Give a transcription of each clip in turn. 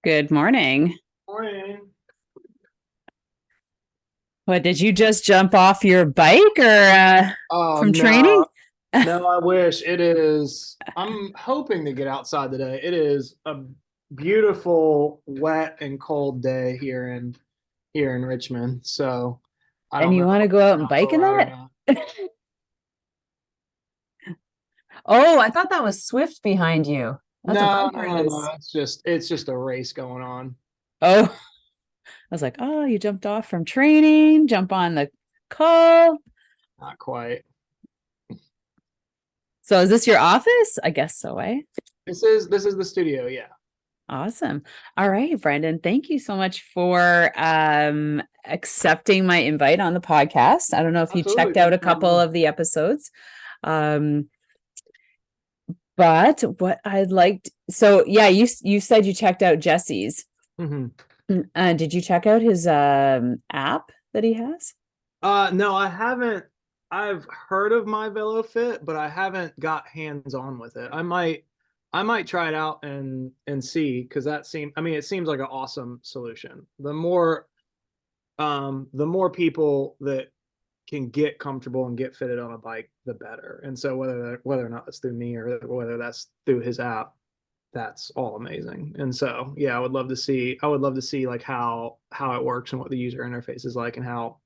Good morning. Morning. What, did you just jump off your bike or Oh from training? no, no, I wish it is. I'm hoping to get outside today. It is a beautiful, wet and cold day here in Richmond. So I And don't know you if want to I'll go out get and out for bike a in ride or that? not. Oh, I thought that was Swift behind you. That's what No, bumper no, it no. is. It's just a race going on. Oh, I was like, oh, you jumped off from training, jump on the call. Not quite. So is this your office? I guess so, eh? This is the studio, yeah. Awesome. All right, Brendan, thank you so much for accepting my invite on the podcast. I don't know if you Absolutely. checked out Thanks a for having couple me. of the episodes. Um, But what I'd like so yeah, you said you checked out Jesse's. Mhm. Did you check out his app that he has? No, I haven't. I've heard of my VeloFit, but I haven't got hands on with it. I might try it out and see because I mean, it seems like an awesome solution. The more people that can get comfortable and get fitted on a bike, the better. And so whether or not it's through me or whether that's through his app, that's all amazing. And so, yeah, I would love to see like how it works and what the user interface is like and how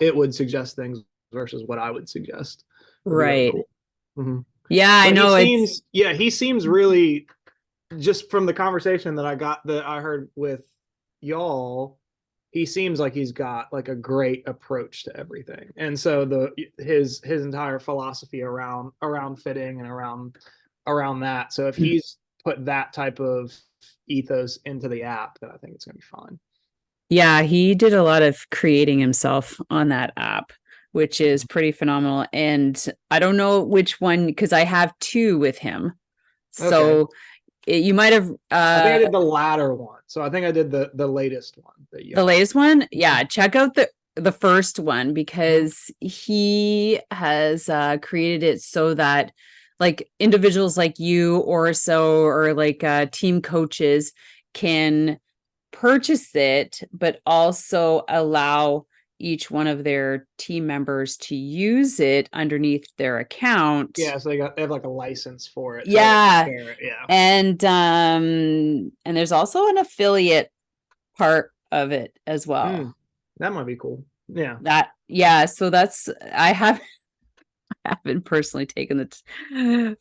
it would suggest things versus what I would suggest would be really Right. cool. Hmm. Yeah, I But he know it's seems, yeah, he seems really, just from the conversation that I heard with y'all, he seems like he's got like a great approach to everything. And so his entire philosophy around fitting and around that. So if he's put that type of ethos into the app, then I think it's gonna be fun. yeah, he did a lot of creating himself on that app, which is pretty phenomenal. And I don't know which one because I have two with him. Okay. So you might have I think I did the latter one. So I think I did the latest one that you the have. latest one. Yeah, check out the first one Mhm. because he has created it so that like individuals like you or like team coaches can purchase it, but also allow each one of their team members to use it underneath their account. Yeah, so they have like a license for it to Yeah. share it. Yeah. And there's also an affiliate part of it as well. Mm, that might be cool. Yeah. That yeah, so that's haven't personally taken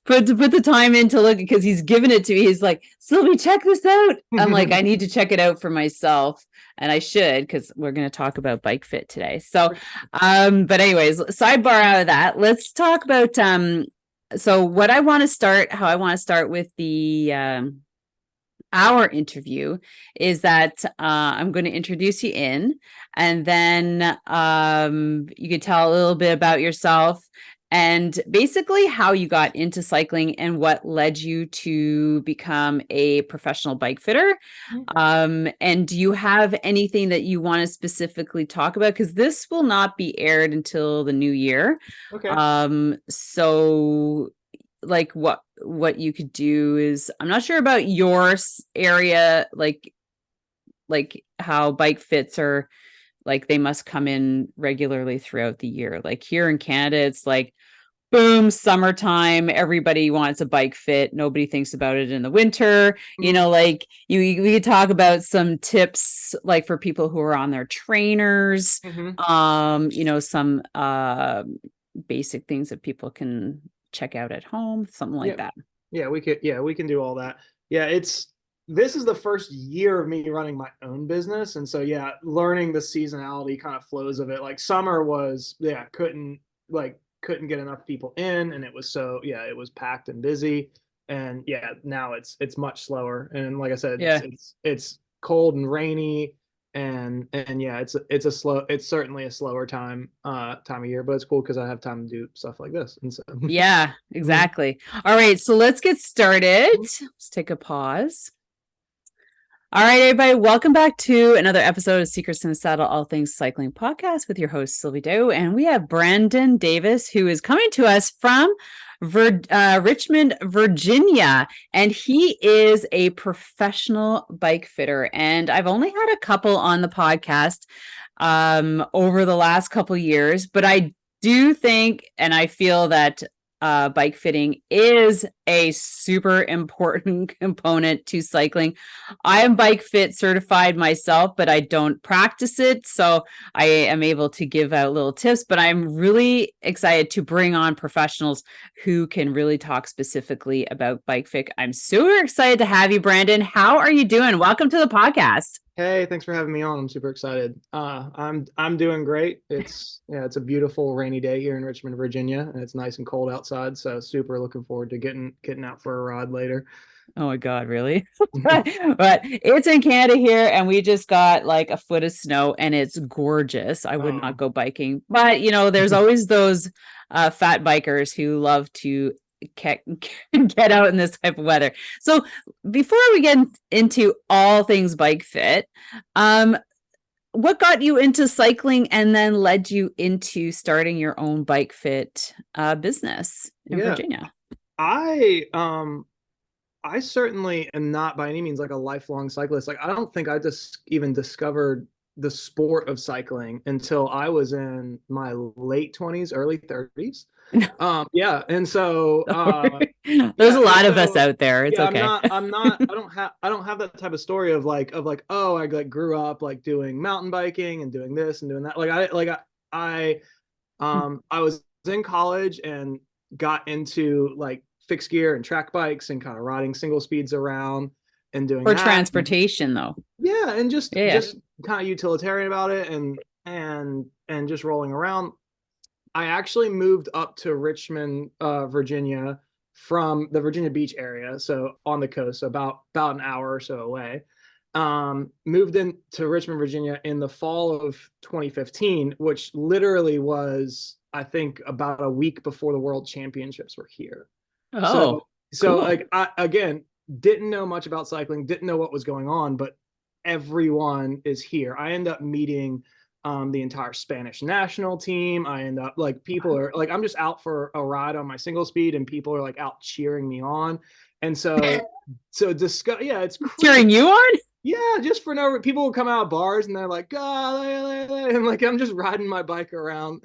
put the time in to look because he's given it to me. He's like, Sylvie, check this out. I'm like, I need to check it out for myself. And I should because we're going to talk about bike fit today. So but anyways, sidebar out of that, let's talk about so what I want to start, how I want to start with the our interview is that I'm going to introduce you in, and then you could tell a little bit about yourself, and basically how you got into cycling and what led you to become a professional bike fitter. And do you have anything that you want to specifically talk about? Because this will not be aired until the new year. Okay. So like what you could do is, I'm not sure about your area, like how bike fits are, like they must come in regularly throughout the year. Like here in Canada, it's like, boom, summertime, everybody wants a bike fit. Nobody thinks about it in the winter. Like we could talk about some tips, like for people who are on their trainers, some basic things that people can check out at home, something like that. Yeah, we can do all that. Yeah, this is the first year of me running my own business. And so, yeah, learning the seasonality kind of flows of it. Like summer was, couldn't get enough people in. And it was it was packed and busy. And now it's much slower. And like I said, it's cold and rainy. And it's certainly a slower time of year, but it's cool because I have time to do stuff like this. And so, yeah, exactly. All right. So let's get started. Let's take a pause. All right, everybody, welcome back to another episode of Secrets in the Saddle, All Things Cycling Podcast with your host, Sylvie Doe. And we have Brandon Davis, who is coming to us from Richmond, Virginia. And he is a professional bike fitter. And I've only had a couple on the podcast over the last couple years, but I do think, and I feel that bike fitting is a super important component to cycling. I am bike fit certified myself, but I don't practice it. So I am able to give out little tips, but I'm really excited to bring on professionals who can really talk specifically about bike fit. I'm super excited to have you, Brandon. How are you doing? Welcome to the podcast. Hey, thanks for having me on. I'm super excited. I'm doing great. It's a beautiful rainy day here in Richmond, Virginia, and it's nice and cold outside. So super looking forward to getting out for a ride later. Oh my God, really? But it's in Canada here, and we just got like a foot of snow, and it's gorgeous. I would not go biking, but there's always those fat bikers who love to get out in this type of weather. So before we get into all things bike fit, what got you into cycling and then led you into starting your own bike fit business in Virginia? I certainly am not by any means like a lifelong cyclist. Like I don't think I just even discovered the sport of cycling until I was in my late 20s, early 30s. And so there's a lot of us out there. It's okay. I don't have that type of story of like oh, I like grew up like doing mountain biking and doing this and doing that. I was in college and got into like fixed gear and track bikes and kind of riding single speeds around and doing for transportation though. Yeah, and just kind of utilitarian about it and just rolling around. I actually moved up to Richmond, Virginia from the Virginia Beach area, so on the coast, so about an hour or so away. Moved into Richmond, Virginia in the fall of 2015, which literally was, I think, about a week before the World Championships were here. Oh, so cool. Like I, again, didn't know much about cycling, didn't know what was going on, but everyone is here. I end up meeting the entire Spanish national team. I end up like people are like, I'm just out for a ride on my single speed and people are like out cheering me on. And so it's crazy. Cheering you on? Yeah, just for no people will come out of bars and they're like, God, and like I'm just riding my bike around.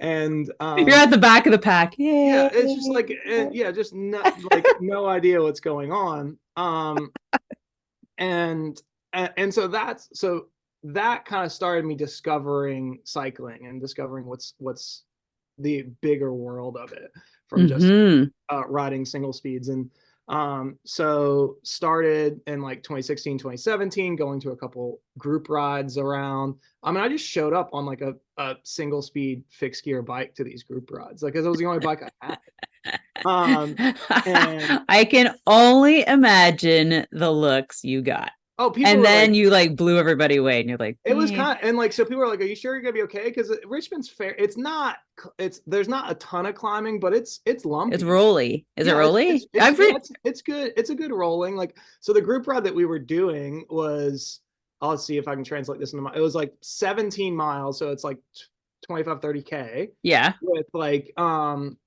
And you're at the back of the pack. Yeah, it's just like just no idea what's going on. And so that kind of started me discovering cycling and discovering what's the bigger world of it from just riding single speeds. And so started in like 2016, 2017, going to a couple group rides around. I mean, I just showed up on like a single speed fixed gear bike to these group rides, like, 'cause it was the only bike I had. And I can only imagine the looks you got. Oh, people And were then like, you like blew everybody away and you're like, it was kind of, and like, so people were like, "Are you sure you're gonna be okay?" Because Richmond's fair. It's not. It's there's not a ton of climbing, but it's it's lumpy. rolly. Is it Yeah, rolly? I've yeah, read it's good. It's a good rolling. Like, so the group ride that we were doing was, I'll see if I can translate this into my, it was like 17 miles, so it's like 25-30K yeah. with like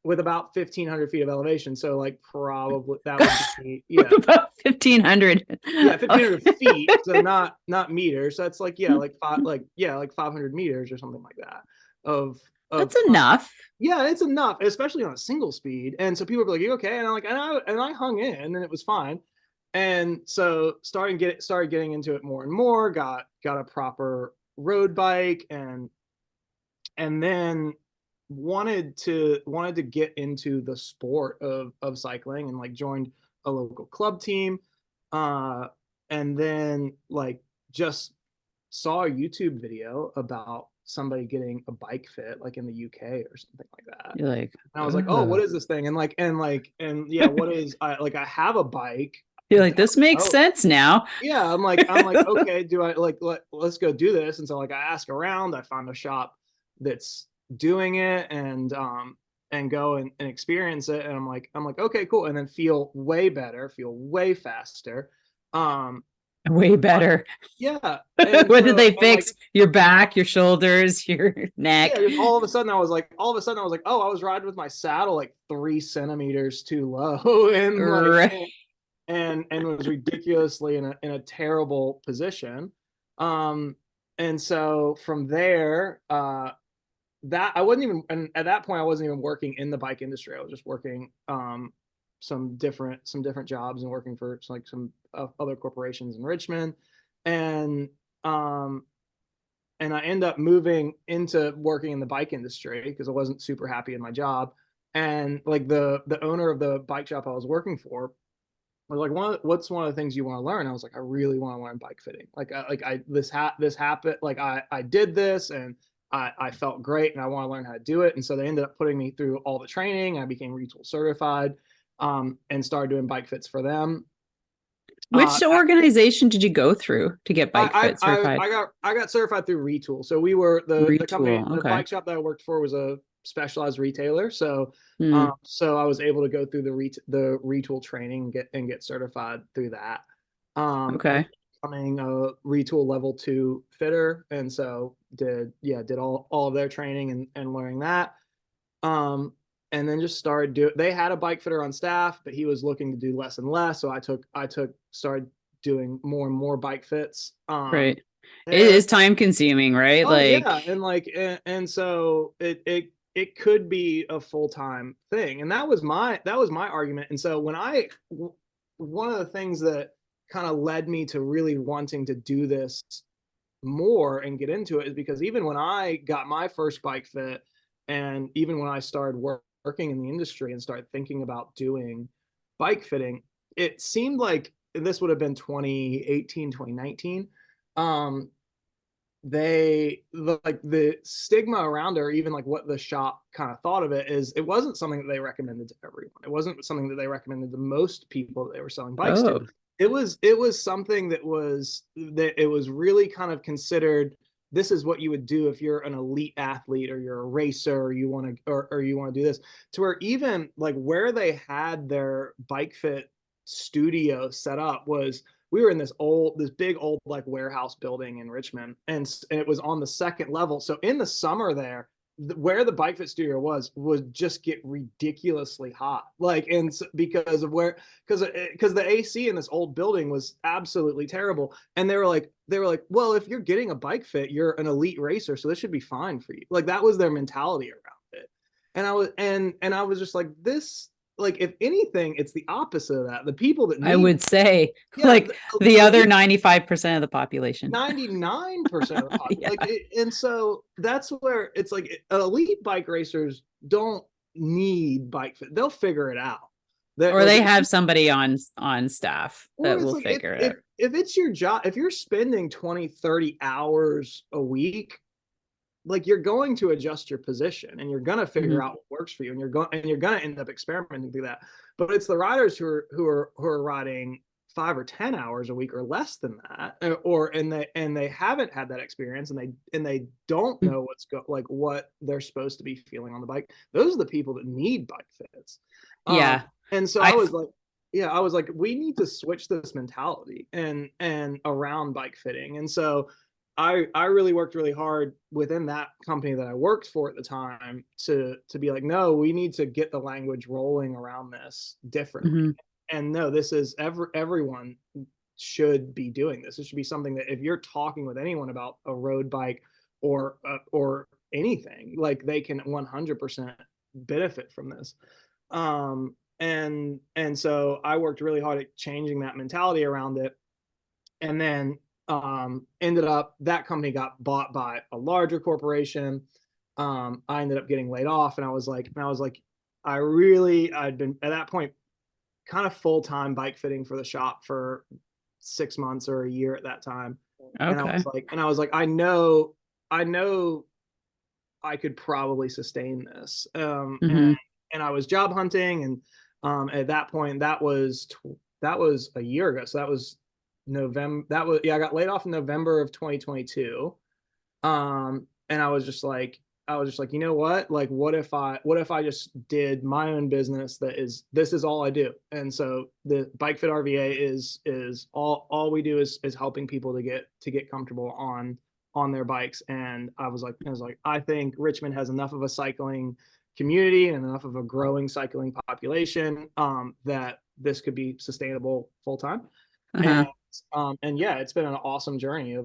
with about 1,500 feet of elevation. So like probably that would be, yeah, About 1,500. yeah, 1,500 feet, so not meters. So that's like, yeah, like five, like, yeah, like 500 meters or something like that of That's climb. enough. Yeah, it's enough, especially on a single speed. And so people were like, "You okay?" And I'm like, and I hung in, and it was fine. And so started getting into it more and more. Got a proper road bike, and then wanted to get into the sport of cycling, and like joined a local club team, uh, and then like just saw a YouTube video about somebody getting a bike fit like in the UK or something like that. You're like, And I was like, "Oh, what oh. is this thing?" And yeah, what is I have a bike You're like, down this the makes road. sense now. Yeah, I'm like, okay, do I like let's go do this. And so like I ask around, I found a shop that's doing it, and go and experience it. And I'm like, okay, cool. And then feel way better, feel way faster. Um, Way better. yeah. And What did so, they and like, fix? Your back, your shoulders, your yeah, neck. just all of a sudden I was like, oh, I was riding with my saddle like 3 centimeters too low, and like, Right. and was ridiculously in a terrible position. Um, and so from there, that I wasn't even, and at that point I wasn't even working in the bike industry. I was just working some different jobs and working for like some other corporations in Richmond, and um and I end up moving into working in the bike industry because I wasn't super happy in my job. And like the owner of the bike shop I was working for was like, what's one of the things you want to learn? I was like, I really want to learn bike fitting. This happened. Like I did this, and I felt great, and I want to learn how to do it. And so they ended up putting me through all the training. I became retool certified, and started doing bike fits for them. Uh, Which organization did you go through to get Bike I, Fit certified? I got certified through Retool. So we were the company, Retool. the Okay. bike shop that I worked for was a specialized retailer. So Hmm. so I was able to go through the Retool training, and get certified through that. And Okay. becoming a Retool level 2 fitter, and so did all of their training, and learning that. Um, and then just started they had a bike fitter on staff, but he was looking to do less and less. So I started doing more and more bike fits. Right. It And is time consuming, right? oh Like, yeah, and like, and so it could be a full-time thing. And that was my argument. And so one of the things that kind of led me to really wanting to do this more and get into it is because even when I got my first bike fit, and even when I started working in the industry and started thinking about doing bike fitting, it seemed like this would have been 2018, 2019. Um, like the stigma around it, or even like what the shop kind of thought of it, is it wasn't something that they recommended to everyone. It wasn't something that they recommended to most people that they were selling bikes to. oh, It was something that it was really kind of considered, this is what you would do if you're an elite athlete, or you're a racer, or you want to do this, to where even like where they had their bike fit studio set up was, we were in this big old like warehouse building in Richmond, and it was on the second level. So in the summer there, where the bike fit studio was would just get ridiculously hot, like, and because of where, because the AC in this old building was absolutely terrible. And they were like, well, if you're getting a bike fit, you're an elite racer, so this should be fine for you. Like, that was their mentality around it. And I was just like, this, like, if anything, it's the opposite of that. The people that I need, would say yeah, like the other elite, 95% of the population. 99% of the Yeah. population. And so that's where it's like, elite bike racers don't need bike fit. They'll figure it out. That, Or like, they have somebody on staff or that it's will like, figure it if out. if it's your job, if you're spending 20-30 hours a week, like, you're going to adjust your position, and you're going to figure Mhm. out what works for you, and you're going to end up experimenting through that. But it's the riders who are riding 5 or 10 hours a week or less than that, and they haven't had that experience, and they don't know like what they're supposed to be feeling on the bike. Those are the people that need bike fits. Yeah. And so I I was like, yeah, I was like, we need to switch this mentality and around bike fitting. And so I really worked really hard within that company that I worked for at the time to be like, no, we need to get the language rolling around this differently. mhm. And no, this is everyone should be doing this. It should be something that if you're talking with anyone about a road bike or anything, like they can 100% benefit from this. And so I worked really hard at changing that mentality around it, and then ended up that company got bought by a larger corporation. I ended up getting laid off, and I was like, I'd been at that point kind of full time bike fitting for the shop for 6 months or a year at that time. And I Okay. was like, I know I could probably sustain this. Mhm. And I was job hunting, and at that point, that was a year ago. So that was November. That was yeah. I got laid off in November of 2022. And I was just like, you know what? Like, what if I just did my own business this is all I do. And so the BikefitRVA is all we do is helping people to get comfortable on their bikes. And I was like, I think Richmond has enough of a cycling community and enough of a growing cycling population, that this could be sustainable full time. And Uh-huh. and yeah, it's been an awesome journey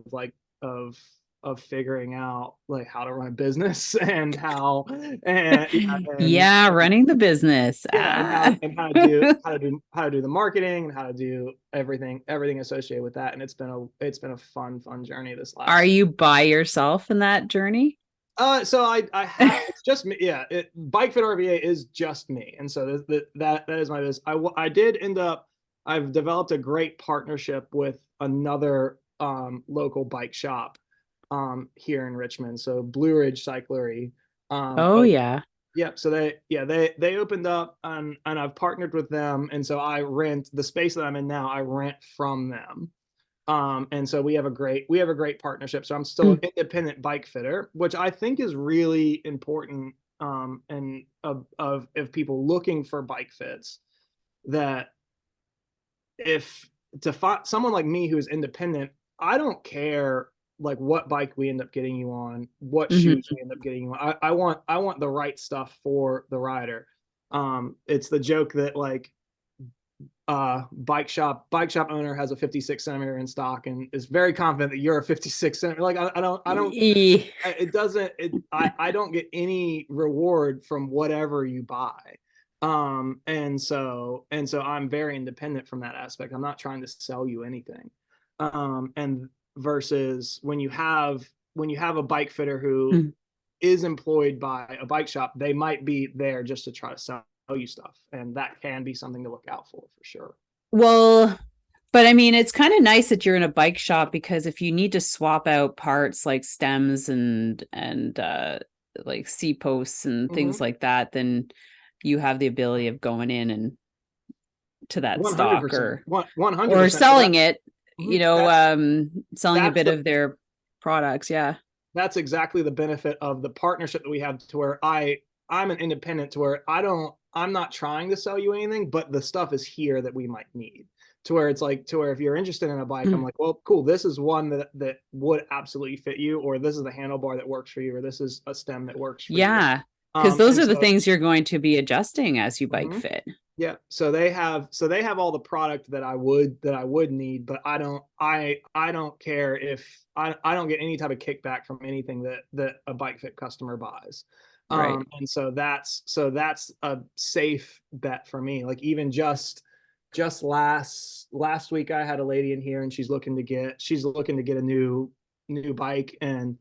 of figuring out like how to run a business and how and yeah Yeah, running the business. yeah and Ah. how to do the marketing and how to do everything associated with that. And it's been a fun journey this Are last. you by yourself in that journey? So I have it's just me. Yeah, BikeFit RVA is just me, and so that is my business. I did end up. I've developed a great partnership with another local bike shop here in Richmond. So Blue Ridge Cyclery. Oh yeah. Yep. So they opened up, and I've partnered with them, and so I rent the space that I'm in now. I rent from them. And so we have a great partnership. So I'm still an independent bike fitter, which I think is really important. And of people looking for bike fits, that if to find someone like me who is independent, I don't care like what bike we end up getting you on, what shoes Mhm. we end up getting you on. I want the right stuff for the rider. It's the joke that like bike shop owner has a 56 centimeter in stock and is very confident that you're a 56 centimeter. Like I don't E- it doesn't it I don't get any reward from whatever you buy. And so I'm very independent from that aspect. I'm not trying to sell you anything. And versus when you have a bike fitter who Mm. is employed by a bike shop, they might be there just to try to sell you stuff, and that can be something to look out for sure. Well, but I mean, it's kind of nice that you're in a bike shop because if you need to swap out parts like stems and like seat posts and Mm-hmm. things like that, then you have the ability of going in and to that stock 100%. or 100%. So selling it, that's selling a that's bit the of their products. Yeah. that's exactly the benefit of the partnership that we have, to where I'm an independent, to where I'm not trying to sell you anything, but the stuff is here that we might need. To where it's like, to where if you're interested in a bike, I'm Mm. like, well, cool, this is one that would absolutely fit you, or this is the handlebar that works for you, or this is a stem that works for you. Yeah. Because those And are the so things you're going to be adjusting as you bike mhm. fit. Yeah, so they have all the product that I would need, but I don't care if I don't get any type of kickback from anything that a bike fit customer buys. Right. And so that's a safe bet for me. Like even just last week I had a lady in here, and she's looking to get a new bike, and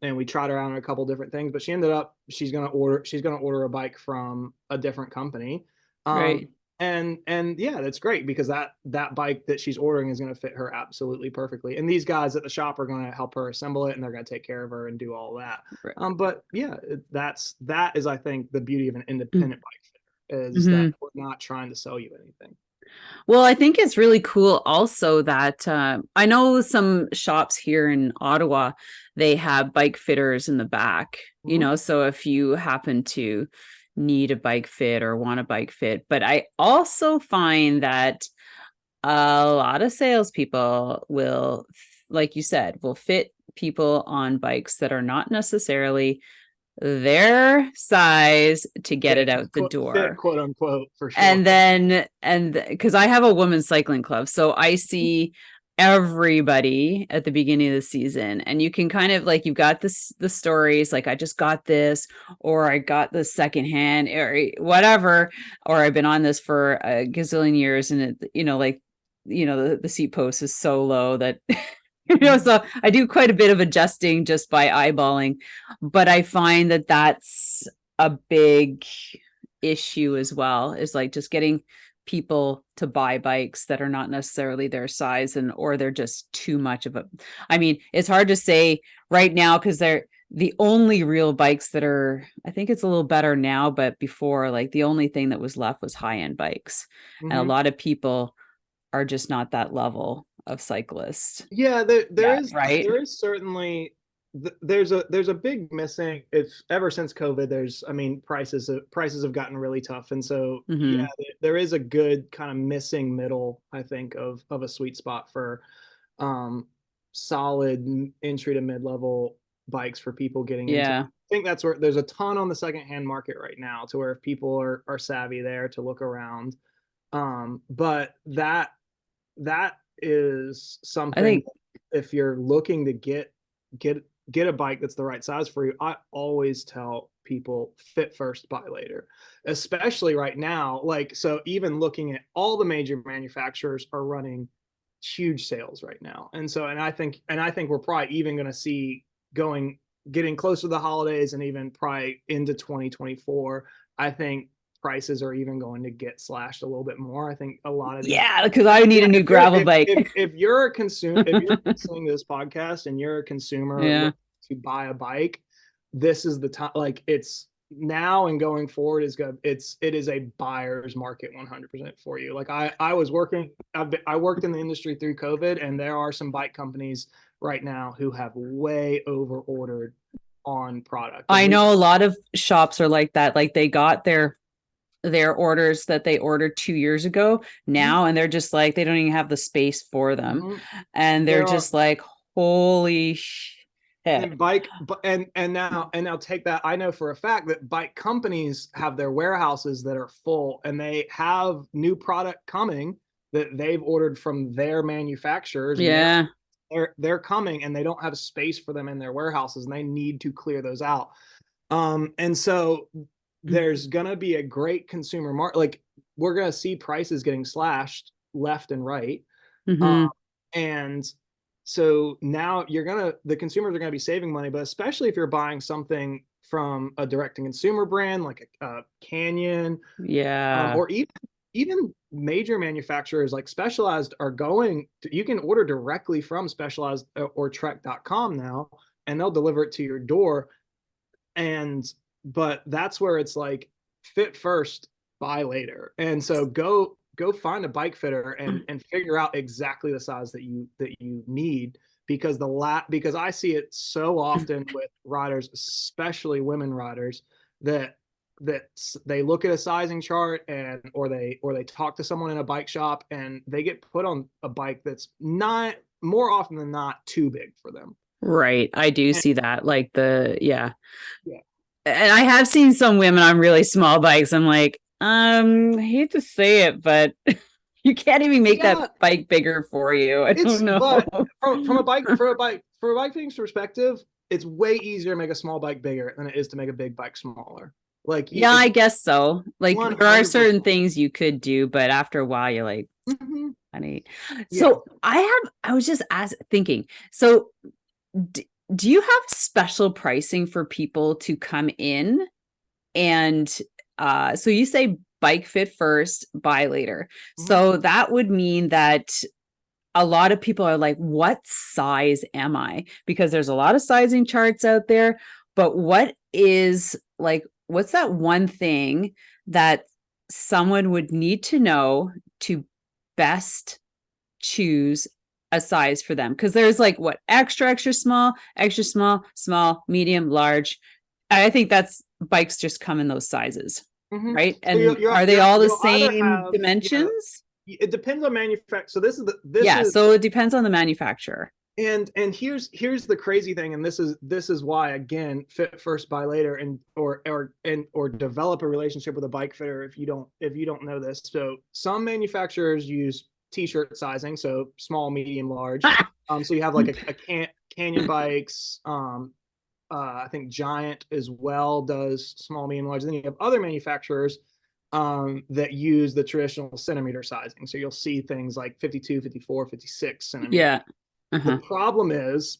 we tried her out on a couple different things, but she ended up she's gonna order a bike from a different company. um Right. and yeah, that's great, because that bike that she's ordering is going to fit her absolutely perfectly, and these guys at the shop are going to help her assemble it, and they're going to take care of her and do all that. Right. But yeah, that is, I think, the beauty of an independent bike fitter, is that Mm-hmm. we're not trying to sell you anything. Well, I think it's really cool also that I know some shops here in Ottawa, they have bike fitters in the back, Mhm. so if you happen to need a bike fit or want a bike fit. But I also find that a lot of salespeople will, like you said, will fit people on bikes that are not necessarily their size to get it out the Fit, door. quote unquote, for sure. And because I have a women's cycling club, so I see everybody at the beginning of the season, and you can kind of like, you've got the stories like, I just got this, or I got this secondhand, or whatever, or I've been on this for a gazillion years, and it, like, the seat post is so low that so I do quite a bit of adjusting just by eyeballing, but I find that that's a big issue as well, is like just getting people to buy bikes that are not necessarily their size, and or they're just too much of a, I mean, it's hard to say right now because they're the only real bikes that are, I think it's a little better now, but before, like, the only thing that was left was high-end bikes, and a Mhm. lot of people are just not that level of cyclist Yeah, yet, right? there is certainly there's a big missing. It's ever since COVID. There's, I mean, prices have gotten really tough, and so yeah, Mm-hmm. there is a good kind of missing middle, I think, of a sweet spot for um solid entry to mid level bikes for people getting into. Yeah, I think that's where there's a ton on the secondhand market right now, to where if people are savvy there to look around. But that is I something, think, if you're looking to get get a bike that's the right size for you, I always tell people fit first, buy later. Especially right now, like, so even looking at all the major manufacturers are running huge sales right now. And so, and I think we're probably even going to see, going getting closer to the holidays and even probably into 2024, I think prices are even going to get slashed a little bit more. I think a lot of these, yeah, because I need yeah, a new gravel bike. if you're a consumer, if you're listening to this podcast and you're a consumer Yeah. looking to buy a bike, this is the time. Like, it's now and going forward is good. It is a buyer's market 100% for you. Like, I worked in the industry through COVID, and there are some bike companies right now who have way over ordered on product. And I we, know a lot of shops are like that. Like, they got their orders that they ordered 2 years ago Mhm, now, and they're just like, they don't even have the space for them. mhm. And they're There are, just like, holy shit. and and now take that. I know for a fact that bike companies have their warehouses that are full, and they have new product coming that they've ordered from their manufacturers, and Yeah. they're coming, and they don't have space for them in their warehouses, and they need to clear those out. And so there's gonna be a great consumer market. Like, we're gonna see prices getting slashed left and right. um, Mm-hmm. and so now the consumers are gonna be saving money, but especially if you're buying something from a direct to consumer brand like a Canyon, Yeah. or even major manufacturers like Specialized are you can order directly from Specialized or Trek.com now, and they'll deliver it to your door. And but that's where it's like, fit first, buy later. And so go find a bike fitter and figure out exactly the size that you need, because because I see it so often with riders, especially women riders, that that they look at a sizing chart, and or they talk to someone in a bike shop, and they get put on a bike that's not, more often than not, too big for them. Right. I do And see that. Like, yeah. yeah. And I have seen some women on really small bikes. I'm like, I hate to say it, but you can't even make that Yeah, bike bigger for you. I don't know. but from a bike fitting's perspective, it's way easier to make a small bike bigger than it is to make a big bike smaller. Like, Yeah, it's I guess so. Like, there are certain 100%. things you could do, but after a while, you're like, Hmm. honey. Yeah. So I was just thinking, so d do you have special pricing for people to come in? And so you say bike fit first, buy later. Hmm. So that would mean that a lot of people are like, what size am I? Because there's a lot of sizing charts out there, but what's that one thing that someone would need to know to best choose a size for them? Because there's like what, extra small, small, medium, large. I think that's bikes just come in those sizes, right? So And are they all the you'll either same have, yeah, dimensions? it depends on manufacturer. So this Yeah, is so it depends on the manufacturer. and here's the crazy thing, and this is why, again, fit first, buy later, and or develop a relationship with a bike fitter if you don't know this. So some manufacturers use t-shirt sizing, so small, medium, large. So you have like Canyon bikes. I think Giant as well does small, medium, large. Then you have other manufacturers that use the traditional centimeter sizing. So you'll see things like 52, 54, 56 centimeters. Yeah. The Uh-huh. problem is,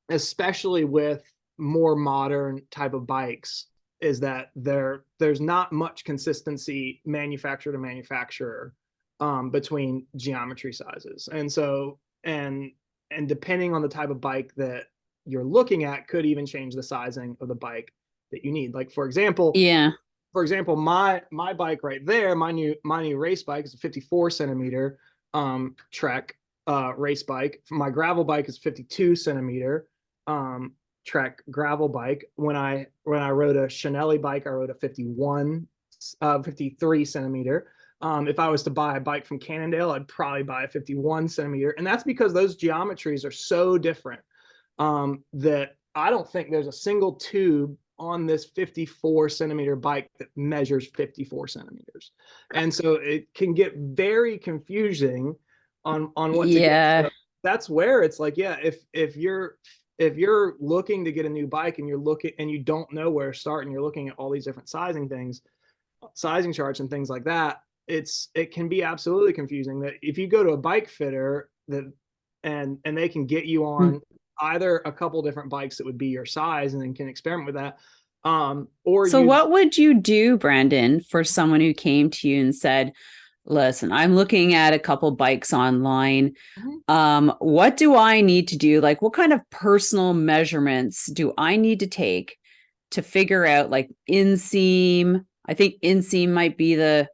especially with more modern type of bikes, is that there's not much consistency manufacturer to manufacturer between geometry sizes. And so and depending on the type of bike that you're looking at could even change the sizing of the bike that you need. Like Yeah. for example, my bike right there, my new race bike is a 54 centimeter Trek race bike. My gravel bike is 52 centimeter Trek gravel bike. When I rode a Chanelli bike, I rode a 53 centimeter. If I was to buy a bike from Cannondale, I'd probably buy a 51 centimeter, and that's because those geometries are so different that I don't think there's a single tube on this 54 centimeter bike that measures 54 centimeters. And so it can get very confusing on what to get. Yeah. So that's where it's like, yeah, if you're looking to get a new bike and you're looking and you don't know where to start and you're looking at all these different sizing charts and things like that, it can be absolutely confusing. That if you go to a bike fitter and they can get you on either a couple different bikes that would be your size and then can experiment with that, or So use. what would you do, Brandon, for someone who came to you and said, listen, I'm looking at a couple bikes online. What do I need to do? Like, what kind of personal measurements do I need to take to figure out like inseam? I think inseam might be the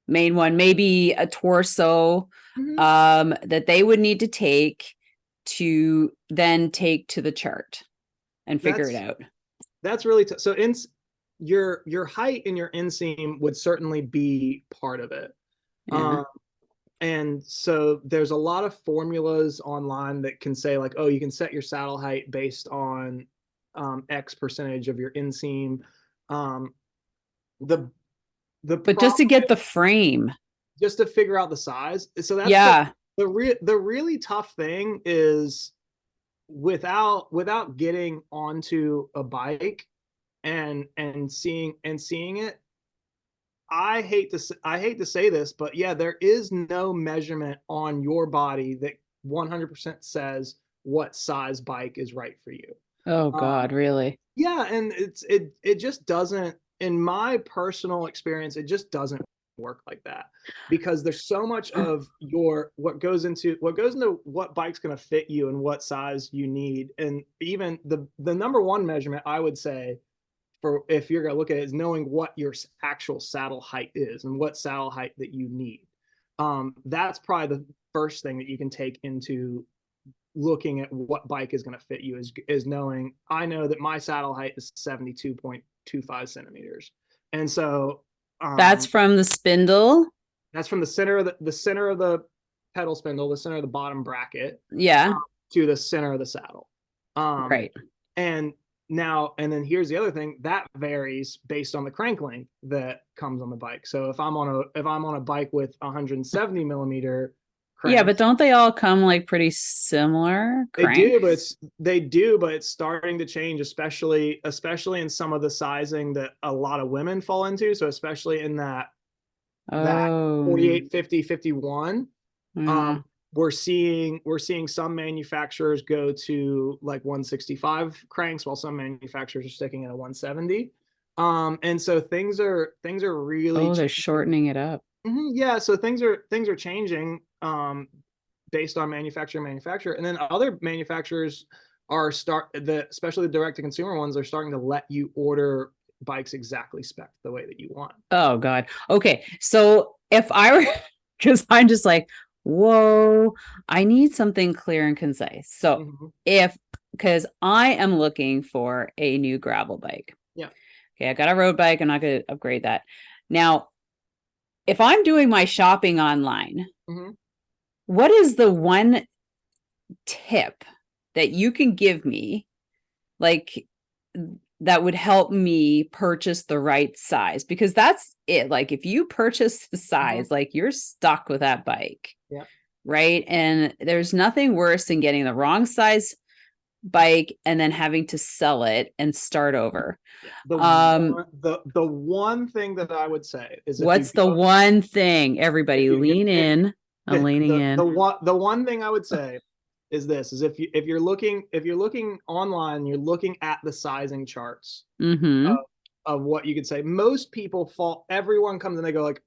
main one, maybe a torso, that they would need to take to then take to the chart and figure it that's out. that's really so your height and your inseam would certainly be part of it. Yeah. um and so there's a lot of formulas online that can say like, oh, you can set your saddle height based on X percentage of your inseam. um the the But just to problem get the frame. just to figure out the size. So that's Yeah. the really tough thing is, without getting onto a bike and seeing it. I hate to say this, but yeah, there is no measurement on your body that 100% says what size bike is right for you. Oh Um, God, really? yeah, and it just doesn't, in my personal experience, it just doesn't work like that, because there's so much of your what goes into what bike's going to fit you and what size you need. And even the number one measurement, I would say, for if you're going to look at it, is knowing what your actual saddle height is and what saddle height that you need. That's probably the first thing that you can take into looking at what bike is going to fit you, is knowing, I know that my saddle height is 72.25 centimeters. And so That's from the spindle. that's from the center of the center of the pedal spindle, the center of the bottom bracket, Yeah. to the center of the saddle. Right. And then here's the other thing that varies based on the crank length that comes on the bike. So if I'm on a bike with 170 millimeter Yeah, but cranks, don't they all come like pretty similar cranks? they do, but it's starting to change, especially in some of the sizing that a lot of women fall into. So especially in that Oh, 48, 50, 51. yeah. um we're seeing some manufacturers go to like 165 cranks, while some manufacturers are sticking at a 170. And so things are really Oh, they're changing. shortening it up. Yeah, so things are changing based on manufacturer, and then other manufacturers especially the direct to consumer ones, are starting to let you order bikes exactly spec the way that you want. Oh God. Okay. So if I were because I'm just like, whoa, I need something clear and concise. So Mhm. because I am looking for a new gravel bike. Yeah. Okay, I got a road bike. I'm not going to upgrade that. Now, if I'm doing my shopping online, Mhm. what is the one tip that you can give me, like, that would help me purchase the right size? Because that's it. Like, if you purchase the Mhm. size, like, you're stuck with that bike, Yeah. right? And there's nothing worse than getting the wrong size bike and then having to sell it and start over. Yeah. Um, The one thing that I would say is if you what's the go one thing? Everybody if lean in. I'm leaning in. the one thing I would say is this is if you're looking online, you're looking at the sizing charts Mm-hmm. of what you could say. Most people fall. Everyone comes and they go like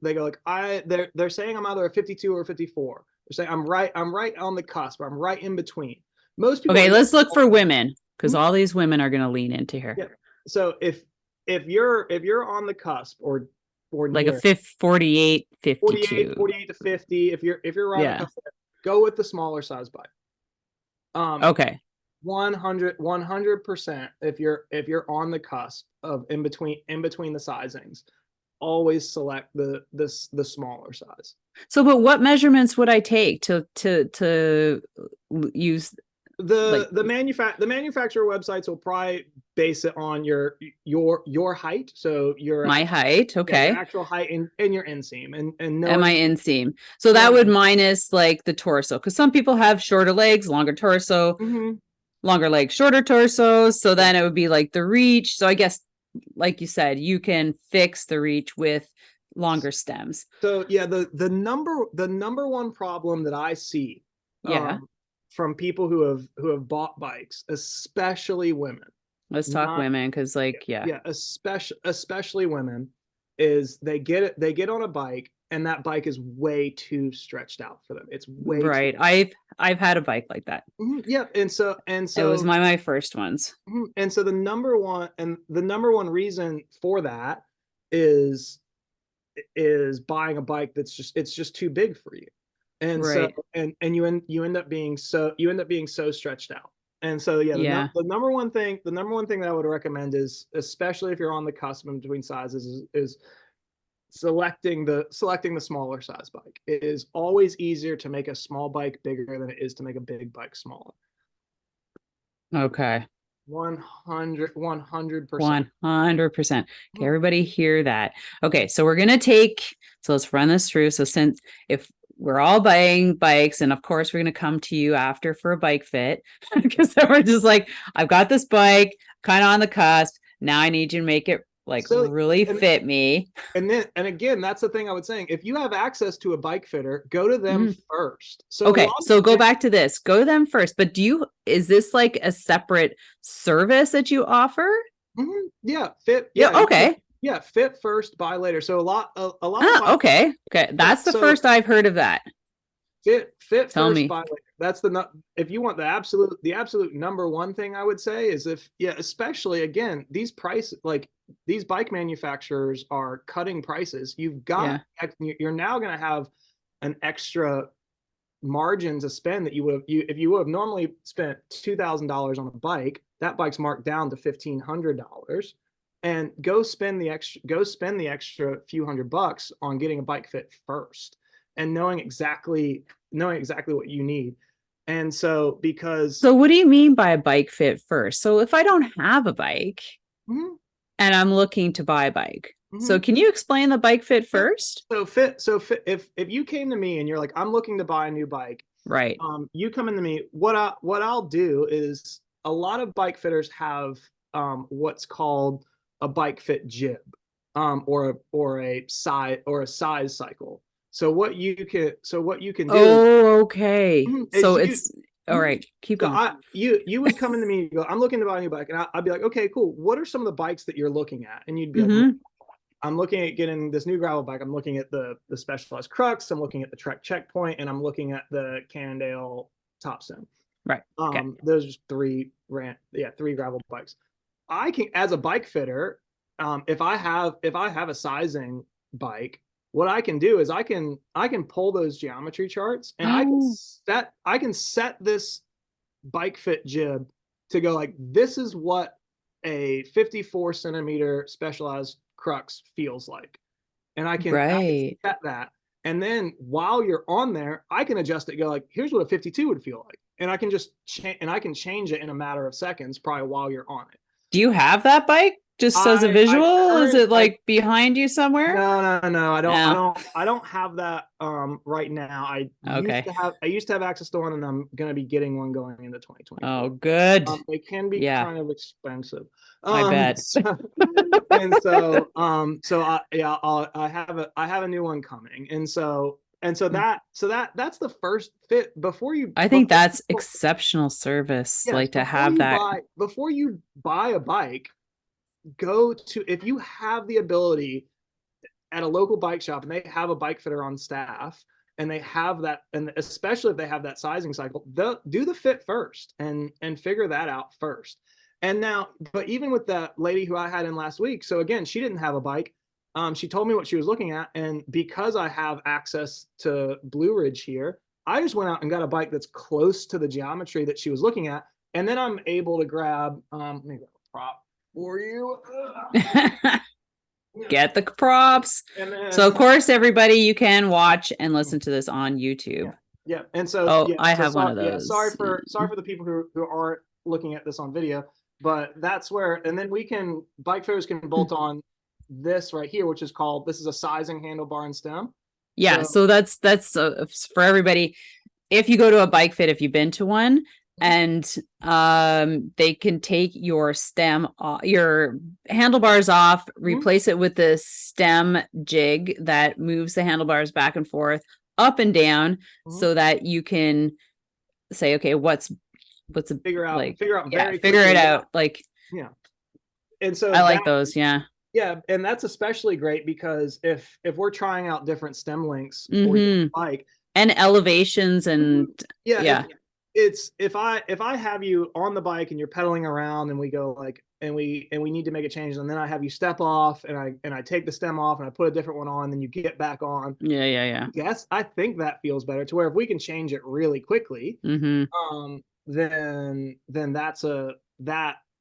they're saying I'm either a 52 or a 54. They're saying I'm right on the cusp. Or I'm right in between. Most people Okay, are let's look for women because Mhm. all these women are going to lean into here. Yeah. So if you're on the cusp or Like a near 48, 48, 52. 48 to 50, if you're right on the Yeah. cusp, go with the smaller size bike. Um, Okay. 100% if you're on the cusp of in between the sizings, always select the smaller size. So, but what measurements would I take to use, like, The manufacturer websites will probably base it on your height, so my height? your Okay. actual height and your inseam and And my knowing inseam. So that knowing would minus like the torso because some people have shorter legs, longer torso, Mhm. longer legs, shorter torsos. So Yeah. then it would be like the reach. So I guess, like you said, you can fix the reach with longer stems. So yeah, the number one problem that I see Yeah. from people who have bought bikes, especially women, Let's talk not women because, like, yeah. yeah, especially women, is they get on a bike and that bike is way too stretched out for them. It's way too Right. I've had a bike like that. yeah, It was my first ones. and so the number one reason for that is buying a bike that's just too big for you. And so Right. you end up being so stretched out. And so yeah, Yeah. the number one thing that I would recommend is, especially if you're on the cusp in between sizes, is selecting the smaller size bike. It is always easier to make a small bike bigger than it is to make a big bike smaller. Okay. 100%. 100%. Okay, everybody hear that. Okay, so we're gonna take, so let's run this through. So since if we're all buying bikes, and of course we're gonna come to you after for a bike fit, because then we're just like, I've got this bike kind of on the cusp. Now I need you to make it like So really and fit me. and again, that's the thing I was saying. If you have access to a bike fitter, go to them Mhm. first. So a Okay, lot so go of back to this. Go to them first. But is this like a separate service that you offer? yeah, fit Yeah, yeah, okay. yeah, fit first, buy later. So a lot of Ah, bike okay. Okay. yeah, That's the so first I've heard of that. fit Tell first, me. buy later. That's if you want the absolute number one thing I would say is if yeah, especially again, these bike manufacturers are cutting prices. Yeah. You're now going to have an extra margin to spend that you would have if you would have normally spent $2,000 on a bike. That bike's marked down to $1,500, and go spend the extra few $100 on getting a bike fit first and knowing exactly what you need. And so because So what do you mean by a bike fit first? So if I don't have a bike mhm, and I'm looking to buy a bike, so mhm. can you explain the bike fit Yeah. first? So fit if you came to me and you're like, I'm looking to buy a new bike, Right. you come into me. What I'll do is a lot of bike fitters have what's called a bike fit jib, or a size cycle. So what you can do Oh, okay. is So you it's all right. Keep so going. you would come into me and go, I'm looking to buy a new bike, and I'd be like, okay, cool. What are some of the bikes that you're looking at? And you'd be like, Mm-hmm. I'm looking at getting this new gravel bike. I'm looking at the Specialized Crux. I'm looking at the Trek Checkpoint, and I'm looking at the Cannondale Topstone. Right. Okay. Those are three gravel bikes. I can, as a bike fitter, if I have a sizing bike, what I can do is I can pull those geometry charts, and Oh, I can set this bike fit jib to go like, this is what a 54 centimeter specialized crux feels like. And I can right. set that. And then while you're on there, I can adjust it, go like, here's what a 52 would feel like. And I can just and I can change it in a matter of seconds, probably while you're on it. Do you have that bike just as a I visual? Is current it I like behind you somewhere? no, I don't I Oh, don't I don't have that right now. okay. I used to have access to one, and I'm gonna be getting one going into Oh, 2024. good. They can be Yeah, kind of expensive. I bet. So, and so I have a new one coming. That's the first fit I think that's exceptional service, like to have that. before you buy a bike, go to, if you have the ability at a local bike shop and they have a bike fitter on staff, and they have that, and especially if they have that sizing cycle, they'll do the fit first and figure that out first. And now, but even with that lady who I had in last week, so again, she didn't have a bike. She told me what she was looking at, and because I have access to Blue Ridge here, I just went out and got a bike that's close to the geometry that she was looking at, and then I'm able to grab let me grab a prop for you. Get the props. And So, of then course, everybody, you can watch and listen to this on yeah, YouTube. yeah, and so Oh, yeah, I so have one sorry, of yeah, those. sorry for the people who aren't looking at this on video, but that's where, and then bike fitters can bolt on this right here, which is called, this is a sizing handlebar and stem. Yeah, So so that's for everybody. If you go to a bike fit, if you've been to one, and they can take your stem your handlebars off, mhm, replace it with the stem jig that moves the handlebars back and forth, up and down, mhm, so that you can say, okay, what's a, like, figure out yeah, very figure it quickly. Yeah, out. Like, yeah, and so I that like those. Yeah. yeah, and that's especially great because if we're trying out different stem lengths for your Mm-hmm. bike. And elevations Mhm. and Yeah, yeah. if I have you on the bike and you're pedaling around, and we go like, and we need to make a change, and then I have you step off, and I take the stem off and I put a different one on, then you get back on. Yeah, yeah, yeah. Yes, I think that feels better, to where if we can change it really quickly, Mm-hmm. then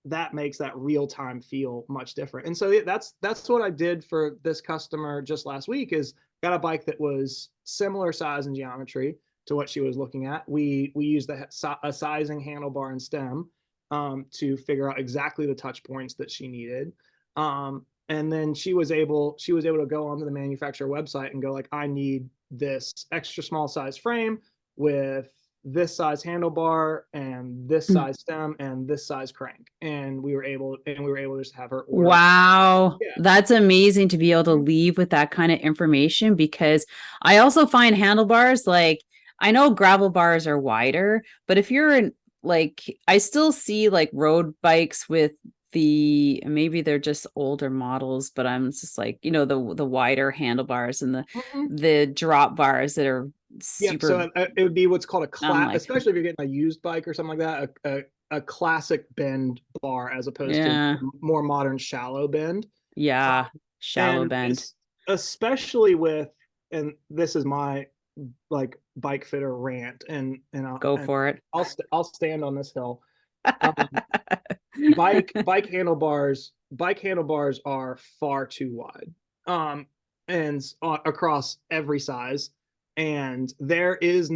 that makes that real time feel much different. And so yeah, that's what I did for this customer just last week, is got a bike that was similar size and geometry to what she was looking at. We used a sizing handlebar and stem to figure out exactly the touch points that she needed. And then she was able to go onto the manufacturer website and go like, I need this extra small size frame with this size handlebar and this size stem and this size crank, and we were able to just have her order. Wow. Yeah. That's amazing to be able to leave with that kind of information, because I also find handlebars, like, I know gravel bars are wider, but if you're in, like, I still see like road bikes with maybe they're just older models, but I'm just like, the wider handlebars and Mhm. the drop bars that are Yep. So super. it would be what's called a I'm class, like, especially if you're getting a used bike or something like that, a classic bend bar as opposed to yeah, more modern shallow bend. yeah, Um, shallow and bend. it's especially with, and this is my like bike fitter rant, Go and for it. I'll stand on this hill. Um, bike handlebars are far too wide, and across every size. And there is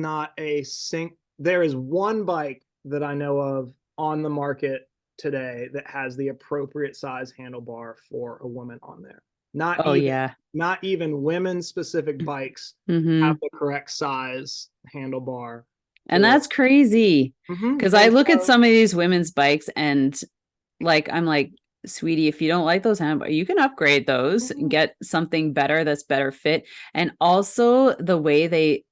one bike that I know of on the market today that has the appropriate size handlebar for a woman on there. not Oh even yeah. not even women specific bikes have Mm-hmm. the correct size handlebar And for. that's crazy, Mhm. because I And look at so some of these women's bikes and, like, I'm like, sweetie, if you don't like those handlebars, you can upgrade those and mhm, get something better that's better fit. And also the way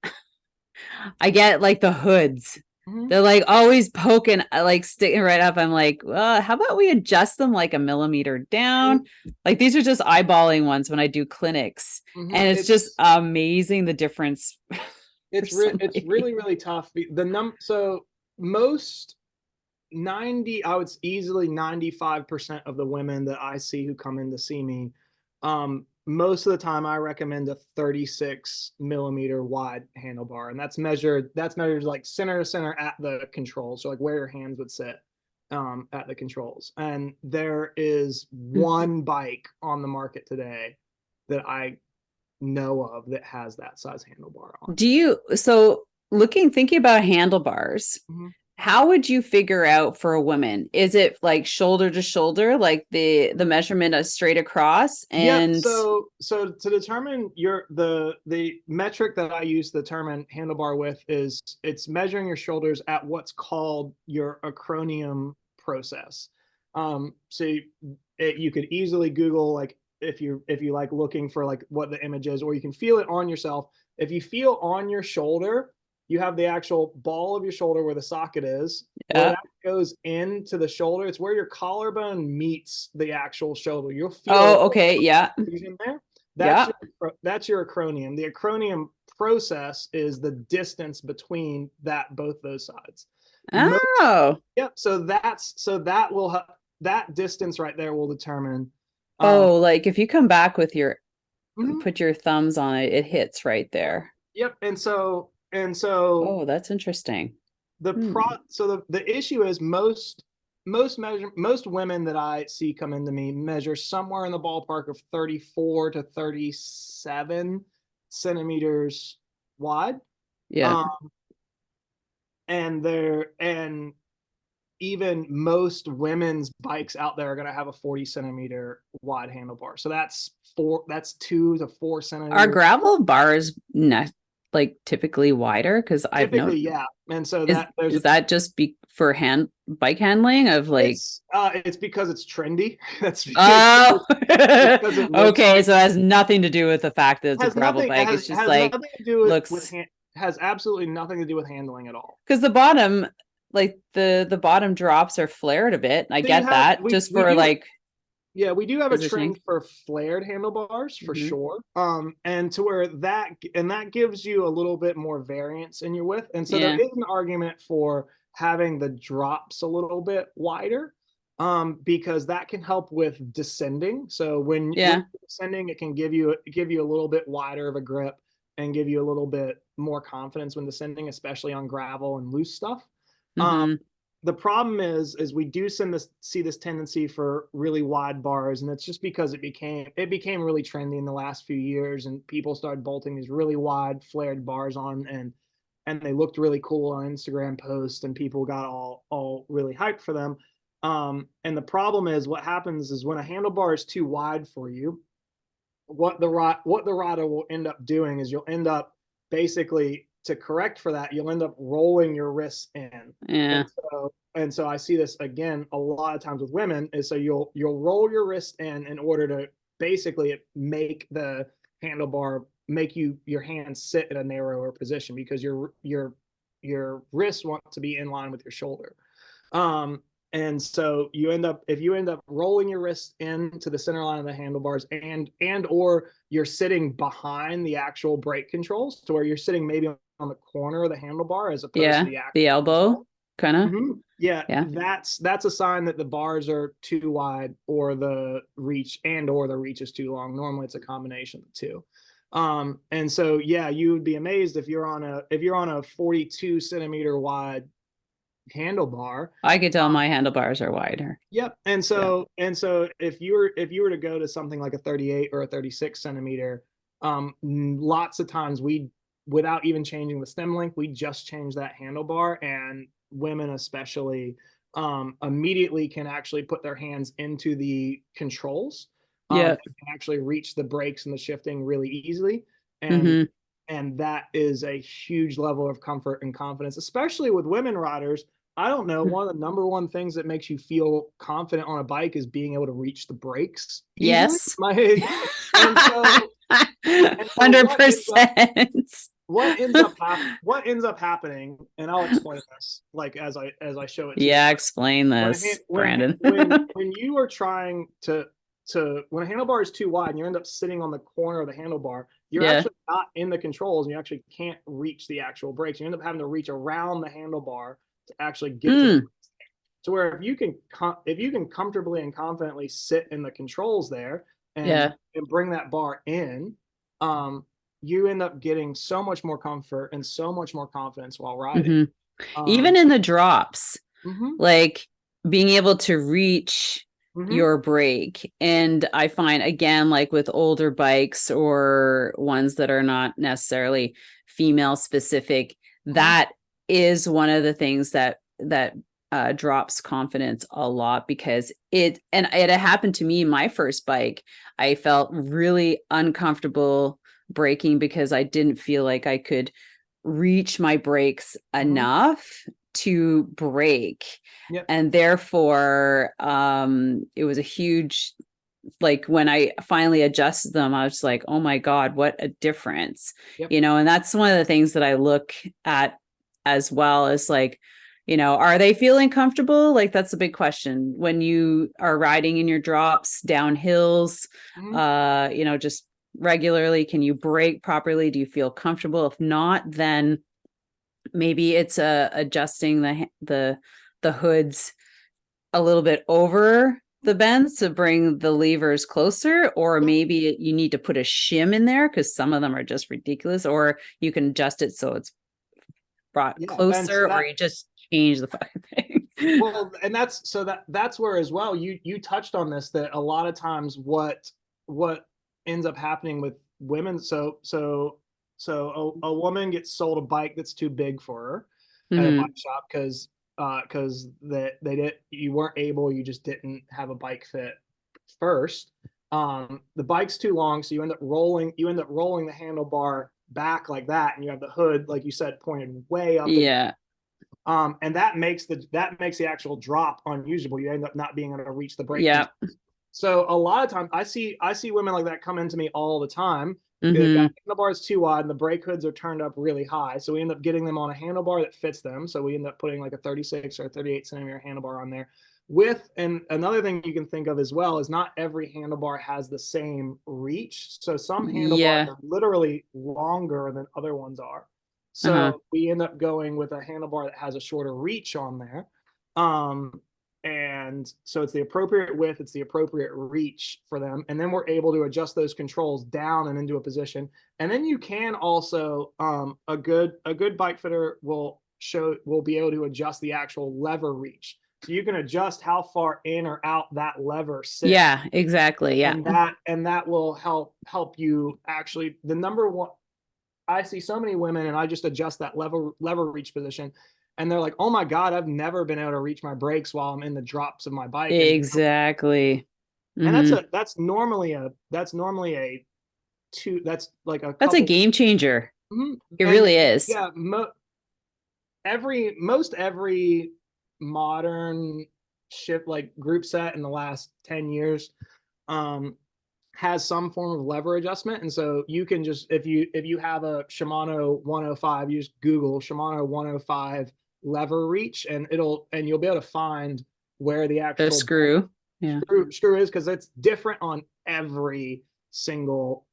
I get like the hoods. mhm, They're like always poking, like sticking right up. I'm like, well, how about we adjust them like a millimeter down? and Like, these are just eyeballing ones when I do clinics. mhm, And it's just amazing the difference for it's somebody. really really tough. So most I would easily 95% of the women that I see who come in to see me, most of the time I recommend a 36 millimeter wide handlebar, and that's measured like center to center at the controls, so like where your hands would sit at the controls. And there is one bike on the market today that I know of that has that size handlebar on. So thinking about handlebars, Mhm. how would you figure out for a woman? Is it like shoulder to shoulder, like the measurement of straight across? Yep. And So to determine the metric that I use to determine handlebar width is it's measuring your shoulders at what's called your acromion process. You could easily Google, like, if you like looking for like what the image is, or you can feel it on yourself. If you feel on your shoulder, you have the actual ball of your shoulder where the socket is, where yeah. that goes into the shoulder. It's where your collarbone meets the actual shoulder. You'll feel Oh, okay. Yeah. in there. Yeah. That's your acromion. The acromion process is the distance between both those sides. Most, Oh. yep. That distance right there will determine. Um, Oh, like if you come back with mhm, put your thumbs on it, it hits right there. yep. And so Oh, that's interesting. the Hmm. pro so the issue is most women that I see come into me measure somewhere in the ballpark of 34 to 37 centimeters wide. Yeah. Um, and even most women's bikes out there are going to have a 40 centimeter wide handlebar. So that's 2 to 4 Are centimeters. gravel bars not like typically wider? Because I've known Typically, yeah. And so is that there's is that just for bike handling of like it's because it's trendy. That's oh because it looks okay, like so it has nothing to do with the fact that it's a has gravel nothing bike. It's just has like nothing to do with looks has absolutely nothing to do with handling at all. because the bottom like the bottom drops are flared a bit. I So you get have that just we for do like Yeah, we do have a positioning. trend for flared handlebars for Hmm. sure. And to where that gives you a little bit more variance in your width. And so there Yeah. is an argument for having the drops a little bit wider, because that can help with descending. So when Yeah. you're descending, it can give you a little bit wider of a grip and give you a little bit more confidence when descending, especially on gravel and loose stuff. Um, Hmm. the problem is we do see this tendency for really wide bars, and it's just because it became really trendy in the last few years, and people started bolting these really wide flared bars on, and they looked really cool on Instagram posts, and people got all really hyped for them. And the problem is, what happens is when a handlebar is too wide for you, what the rider will end up doing is you'll end up basically, to correct for that, you'll end up rolling your wrists in. Yeah. And so I see this again a lot of times with women, is so you'll roll your wrist in order to basically make the handlebar, make your hands sit in a narrower position, because your wrists want to be in line with your shoulder. And so if you end up rolling your wrist into the center line of the handlebars, and or you're sitting behind the actual brake controls, to where you're sitting maybe on the corner of the handlebar as opposed to Yeah. the actual The elbow control. kind of. Mhm. Yeah, Yeah. that's a sign that the bars are too wide, or the reach is too long. Normally it's a combination of the two. And so yeah, you would be amazed if you're on a 42 centimeter wide handlebar. I could tell Um, my handlebars are wider. yep. And Yeah. so and so if you were to go to something like a 38 or a 36 centimeter, lots of times without even changing the stem length, we just change that handlebar, and women especially immediately can actually put their hands into the controls, Yeah. and can actually reach the brakes and the shifting really easily. and Hmm. and that is a huge level of comfort and confidence, especially with women riders. I don't know. One of the number one things that makes you feel confident on a bike is being able to reach the brakes easily. Yes. And so and so 100%. what ends up happening, and I'll explain this like as I show it to you. Yeah, explain When this, Brandon. when you are trying to when a handlebar is too wide and you end up sitting on the corner of the handlebar, you're Yeah. actually not in the controls, and you actually can't reach the actual brakes. You end up having to reach around the handlebar to actually get to the Mm. brakes. To where if you can comfortably and confidently sit in the controls there, Yeah. and bring that bar in, you end up getting so much more comfort and so much more confidence while riding. Hmm. Even in the drops, Mhm, like being able to reach mhm, your brake. And I find, again, like with older bikes or ones that are not necessarily female specific, mhm. that is one of the things that drops confidence a lot, because it happened to me. My first bike, I felt really uncomfortable braking because I didn't feel like I could reach my brakes Mhm. enough to brake. Yep. And therefore, it was a huge, like when I finally adjusted them, I was like, oh my God, what a difference. Yep. And that's one of the things that I look at as well, as like, are they feeling comfortable? Like that's a big question when you are riding in your drops down hills, Mhm. just regularly. Can you brake properly? Do you feel comfortable? If not, then maybe it's adjusting the hoods a little bit over the bends to bring the levers closer, or Yep. maybe you need to put a shim in there because some of them are just ridiculous, or you can adjust it so it's brought Yeah. And so closer, or that, you just change the fucking thing. well, and that's where as well, you touched on this, that a lot of times what ends up happening with women, a woman gets sold a bike that's too big for her at a bike Hmm. shop because they did you weren't able, you just didn't have a bike fit first. The bike's too long, so you end up rolling the handlebar back like that, and you have the hood, like you said, pointed way up in, Yeah. and that makes the actual drop unusable. You end up not being able to reach the brake Yeah. control. So a lot of times I see women like that come into me all the time. They've got Hmm. handlebars too wide and the brake hoods are turned up really high. So we end up getting them on a handlebar that fits them. So we end up putting like a 36 or a 38 centimeter handlebar on there. And another thing you can think of as well is not every handlebar has the same reach. So some handlebars Yeah. are literally longer than other ones are. Uh-huh. So we end up going with a handlebar that has a shorter reach on there. Um, and so it's the appropriate width, it's the appropriate reach for them, and then we're able to adjust those controls down and into a position. And then you can also, a good bike fitter will be able to adjust the actual lever reach, so you can adjust how far in or out that lever sits, Yeah, exactly. Yeah. and that will help you actually. The number one, I see so many women and I just adjust that lever reach position, and they're like, "Oh my God, I've never been able to reach my brakes while I'm in the drops of my bike." Exactly. And Hmm. that's normally a two, that's like a That's a couple. game changer. Mhm. It And really is. yeah, every modern ship like group set in the last 10 years um has some form of lever adjustment. And so you can just, if you have a Shimano 105, you just Google Shimano 105 lever reach, and you'll be able to find where the The actual screw. Yeah. screw is, because it's different on every single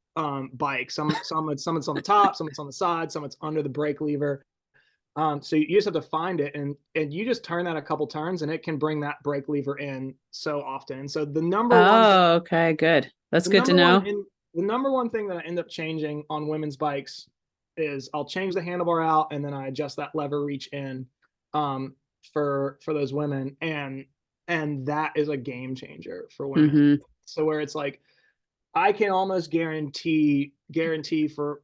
bike. Some it's on the top, some it's on the side, some it's under the brake lever. So you just have to find it, and you just turn that a couple turns, and it can bring that brake lever in so often. And so Oh, okay, good. That's the good to number one know. in the number one thing that I end up changing on women's bikes is I'll change the handlebar out, and then I adjust that lever reach in, um, for those women, and that is a game changer for women. Hmm. So where it's like, I can almost guarantee for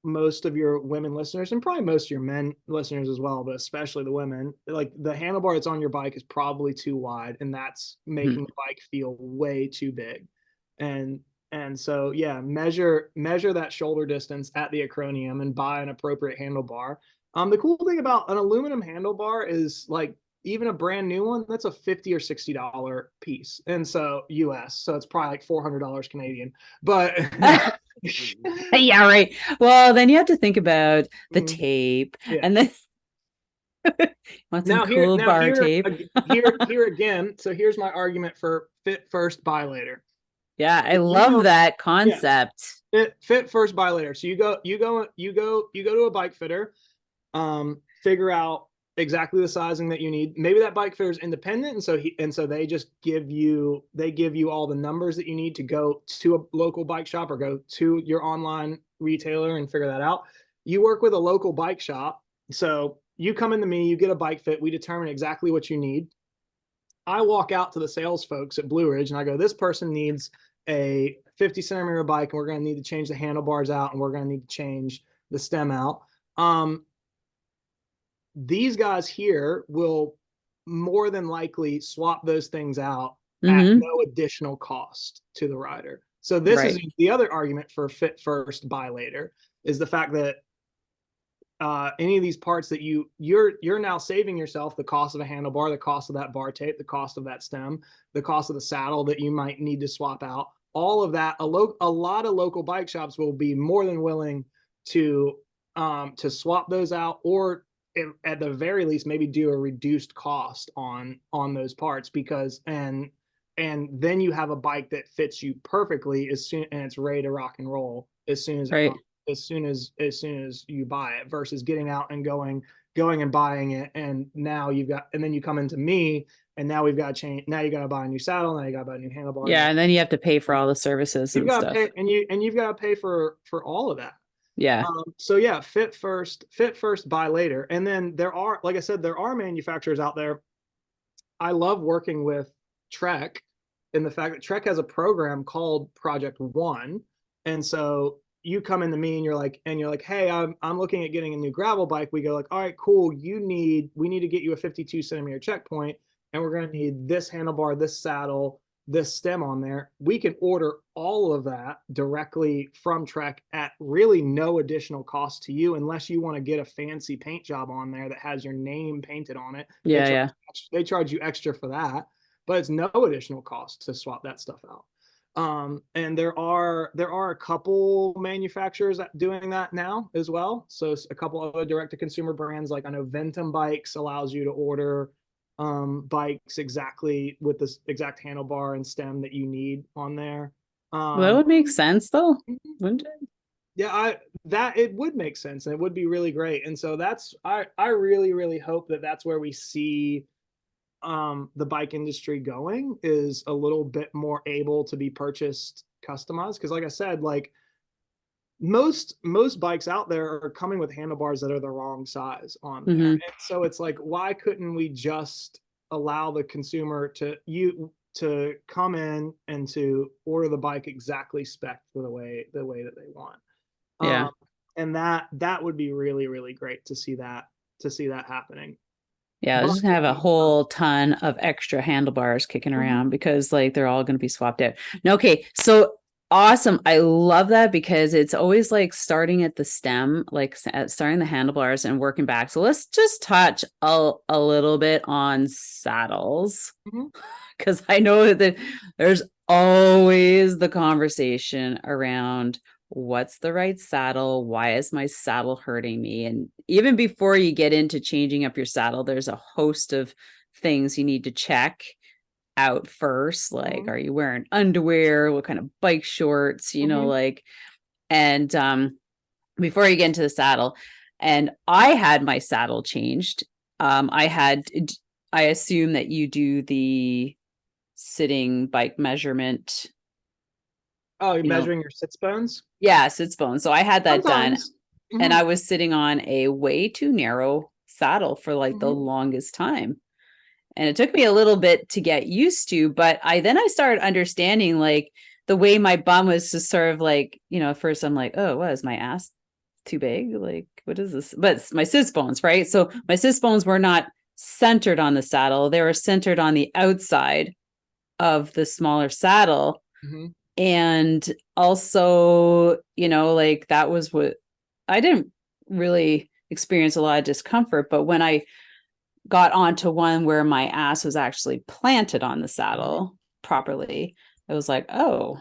most of your women listeners, and probably most of your men listeners as well, but especially the women, like the handlebar that's on your bike is probably too wide, and that's making the bike feel way too big. And so yeah, measure that shoulder distance at the acronium and buy an appropriate handlebar. The cool thing about an aluminum handlebar is, like, even a brand new one, that's a $50 or $60 piece. And so US, so it's probably like $400 Canadian. But Yeah, right. Well, then you have to think about the Mhm. tape, Yeah. and then want some Now here, cool now bar here, tape. here again. So here's my argument for fit first, buy later. Yeah, I You love know, that yeah, concept. fit first, buy later. So you go to a bike fitter, figure out exactly the sizing that you need. Maybe that bike fitter is independent, and so they just give you all the numbers that you need to go to a local bike shop or go to your online retailer and figure that out. You work with a local bike shop, so you come into me, you get a bike fit, we determine exactly what you need. I walk out to the sales folks at Blue Ridge and I go, this person needs a 50 centimeter bike, and we're going to need to change the handlebars out, and we're going to need to change the stem out. These guys here will more than likely swap those things out at Mm-hmm. no additional cost to the rider. So this is Right. the other argument for fit first, buy later, is the fact that any of these parts that you're now saving yourself the cost of a handlebar, the cost of that bar tape, the cost of that stem, the cost of the saddle that you might need to swap out. All of that, a lot of local bike shops will be more than willing to swap those out, or at the very least maybe do a reduced cost on those parts, because and then you have a bike that fits you perfectly as soon, and it's ready to rock and roll as soon as it Right. comes, as soon as you buy it, versus getting out and going and buying it, and now you've got, and then you come into me, and now we've got to change, now you got to buy a new saddle, now you got to buy a new handlebar, Yeah. And then you have to pay for all the services you've and got to stuff. pay, and you've got to pay for all of that. Yeah. So yeah, fit first, buy later. And then there are, like I said, there are manufacturers out there. I love working with Trek, in the fact that Trek has a program called Project One. And so you come into me and you're like, hey, I'm looking at getting a new gravel bike. We go like, all right, cool. We need to get you a 52 centimeter checkpoint, and we're going to need this handlebar, this saddle, this stem on there. We can order all of that directly from Trek at really no additional cost to you, unless you want to get a fancy paint job on there that has your name painted on it. Yeah. Yeah. They charge you extra for that, but it's no additional cost to swap that stuff out. And there are a couple manufacturers doing that now as well. So a couple other direct to consumer brands, like I know Ventum Bikes allows you to order bikes exactly with this exact handlebar and stem that you need on there. Well, that would make sense though, wouldn't it? Yeah, that it would make sense, and it would be really great. And so that's, I really hope that that's where we see the bike industry going, is a little bit more able to be purchased customized, because like I said, like most bikes out there are coming with handlebars that are the wrong size on there. Mm-hmm. And so it's like, why couldn't we just allow the consumer to come in and to order the bike exactly spec for the way that they want? Yeah. And that would be really great to see that happening. Yeah, I was But just gonna have a whole ton of extra handlebars kicking around because like they're all gonna be swapped out. No, okay, so awesome. I love that because it's always like starting at the stem, like starting the handlebars and working back. So let's just touch a little bit on saddles, because I know that there's always the conversation around what's the right saddle? Why is my saddle hurting me? And even before you get into changing up your saddle, there's a host of things you need to check out first. Like, are you wearing underwear? What kind of bike shorts? Like, and before you get into the saddle, and I had my saddle changed. I assume that you do the sitting bike measurement. Oh, you're measuring your sits bones? Yeah, sits bones. So I had that done, Sometimes. and I was sitting on a way too narrow saddle for like the longest time. And it took me a little bit to get used to, but I started understanding like the way my bum was just sort of like, at first I'm like, oh, what is my ass too big? Like, what is this? But it's my sits bones, right? So my sits bones were not centered on the saddle. They were centered on the outside of the smaller saddle. And also, like that was what I didn't really experience a lot of discomfort, but when I got onto one where my ass was actually planted on the saddle properly, I was like, oh,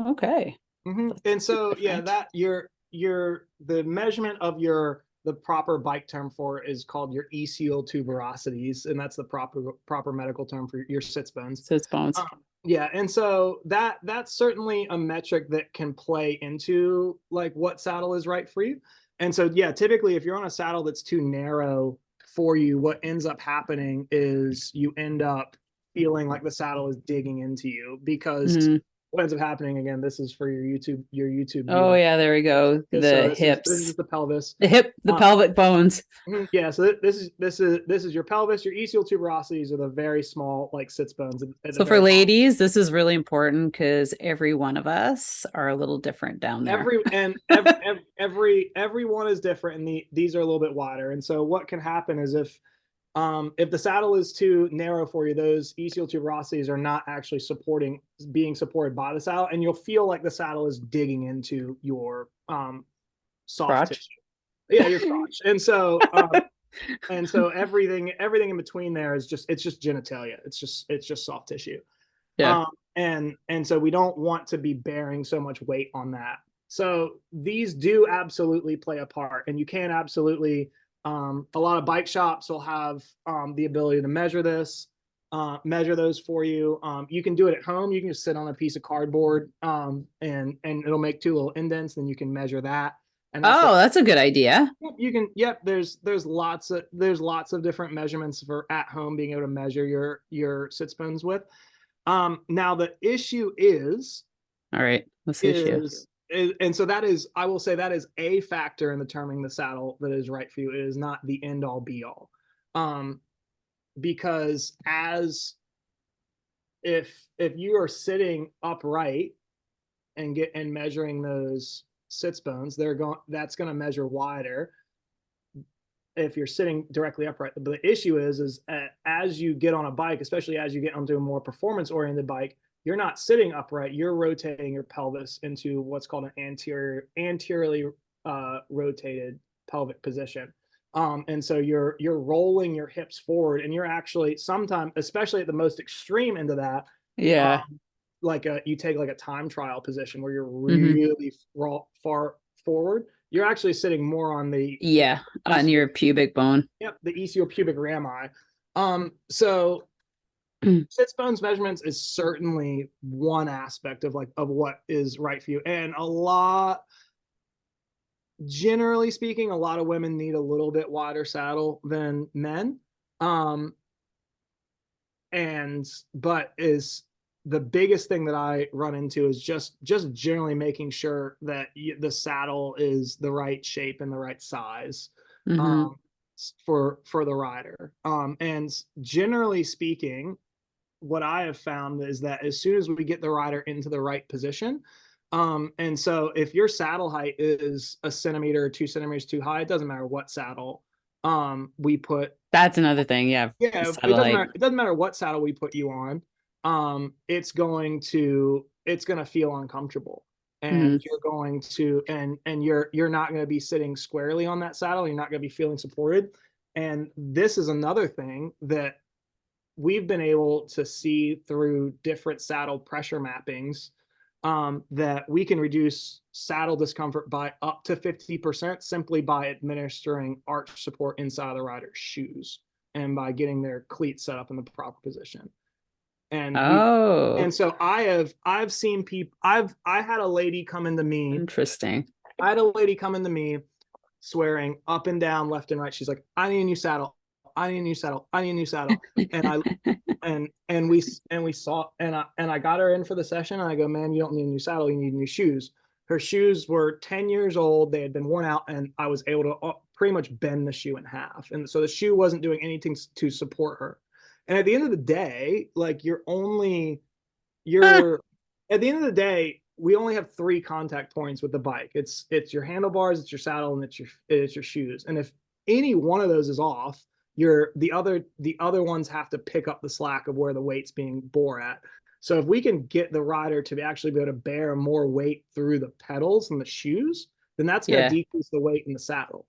okay. And so yeah, that the measurement of the proper bike term for it is called your ECL tuberosities, and that's the proper medical term for your sits bones. Sits bones. Yeah, and so that's certainly a metric that can play into like what saddle is right for you. And so yeah, typically if you're on a saddle that's too narrow for you, what ends up happening is you end up feeling like the saddle is digging into you, because Mhm. what ends up happening, again, this is for your YouTube Oh viewing. yeah, there we go. So The this is hips, just the pelvis. the hip, the Uh, pelvic bones. yeah, so this is your pelvis. Your ischial tuberosities are the very small, like, sits bones at the So for very bottom. ladies, this is really important because every one of us are a little different down there. Everyone is different, and these are a little bit wider. And so what can happen is if the saddle is too narrow for you, those ischial tuberosities are not actually being supported by the saddle, and you'll feel like the saddle is digging into your soft Crotch. tissue. Yeah, your crotch. And so everything in between there is just genitalia. It's just soft tissue. Yeah. Um, and so we don't want to be bearing so much weight on that. So these do absolutely play a part, and you can absolutely. A lot of bike shops will have the ability to measure those for you. You can do it at home. You can just sit on a piece of cardboard, and it'll make two little indents. Then you can measure that, and that's Oh, that's a good idea. you can. Yep, there's lots of different measurements for at home being able to measure your sits bones with. Now the issue All right. What's the issue? is and so that is, I will say, that is a factor in determining the saddle that is right for you. It is not the end all be all. Because if you are sitting upright and measuring those sits bones, that's going to measure wider if you're sitting directly upright. But the issue is as you get on a bike, especially as you get onto a more performance oriented bike, you're not sitting upright. You're rotating your pelvis into what's called an anteriorly rotated pelvic position. And so you're rolling your hips forward, and you're actually sometimes, especially at the most extreme end of that, Yeah. you take like a time trial position where you're Hmm. really far forward. You're actually sitting more on the Yeah. On ECO, your pubic bone. yep, the esophageal rami. So sits bones measurements is certainly one aspect of what is right for you, and generally speaking, a lot of women need a little bit wider saddle than men. Um, and but is the biggest thing that I run into is just generally making sure that the saddle is the right shape and the right size Hmm. um, for the rider. And generally speaking, what I have found is that as soon as we get the rider into the right position, and so if your saddle height is a centimeter or 2 centimeters too high, it doesn't matter what saddle we put. That's another thing. Yeah. The Yeah, it doesn't satellite. matter. It doesn't matter what saddle we put you on. It's going to feel uncomfortable, Hmm. and you're not going to be sitting squarely on that saddle. You're not going to be feeling supported. And this is another thing that we've been able to see through different saddle pressure mappings, that we can reduce saddle discomfort by up to 50% simply by administering arch support inside of the rider's shoes and by getting their cleats set up in the proper position. And we Oh, and so I've seen people. I had a lady come into me. interesting. I had a lady come into me swearing up and down, left and right. She's like, I need a new saddle. I need a new saddle. I need a new saddle. And I and we saw and I got her in for the session, and I go, man, you don't need a new saddle, you need new shoes. Her shoes were 10 years old, they had been worn out, and I was able to pretty much bend the shoe in half, and so the shoe wasn't doing anything to support her. And at the end of the day, like, you're at the end of the day, we only have three contact points with the bike. It's your handlebars, it's your saddle, and it's your shoes. And if any one of those is off, the other ones have to pick up the slack of where the weight's being bore at. So if we can get the rider to actually be able to bear more weight through the pedals and the shoes, then that's going to Yeah. decrease the weight in the saddle.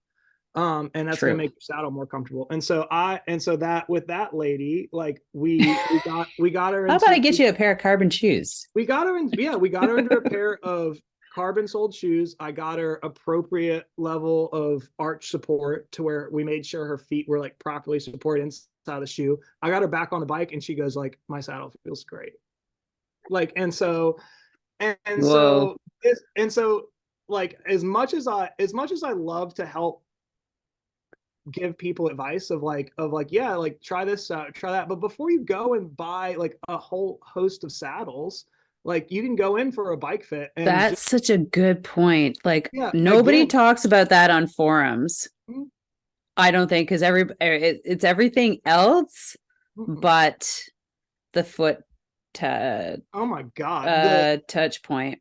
And that's going True. to make your saddle more comfortable. And so that with that lady, like, we got her How about I into get you a pair of carbon shoes? we got her into a pair of carbon soled shoes. I got her appropriate level of arch support to where we made sure her feet were like properly supported inside the shoe. I got her back on the bike, and she goes like, my saddle feels great. Like, and Whoa. so and so like, as much as I love to help give people advice of like, yeah, like try this out, try that. But before you go and buy like a whole host of saddles, like you can go in for a bike fit and That's just, such a good point. Like yeah, nobody again. talks about that on forums. Mm, I don't think because it's everything else mm-mm. but the foot to Oh my God. The touch point.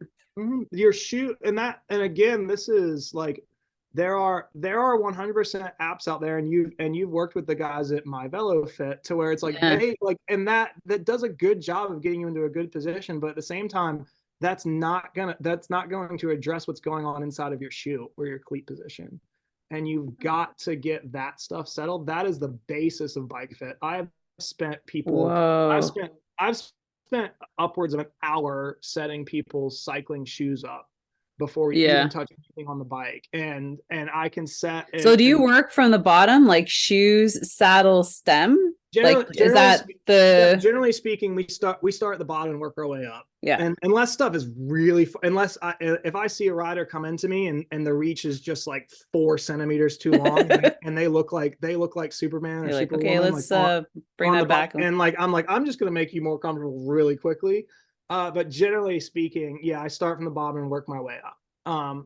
your shoe and that, and again, this is like there are 100% apps out there, and you've worked with the guys at My Velo Fit to where it's like Yeah. they like, and that does a good job of getting you into a good position, but at the same time, that's not going to address what's going on inside of your shoe or your cleat position. And you've got to get that stuff settled. That is the basis of bike fit. Spent people I've Whoa. spent I've spent upwards of an hour setting people's cycling shoes up before we even Yeah. touch anything on the bike. And I can set So it do you and work from the bottom, like shoes, saddle, stem? Like, generally is that yeah, the, generally speaking, we start at the bottom and work our way up. yeah, And unless stuff is really, unless if I see a rider come into me and the reach is just like 4 centimeters too long, and they look like Superman or you're like, okay, Superwoman, like let's bring on the that bike, back. and like I'm just gonna make you more comfortable really quickly. But generally speaking, yeah, I start from the bottom and work my way up.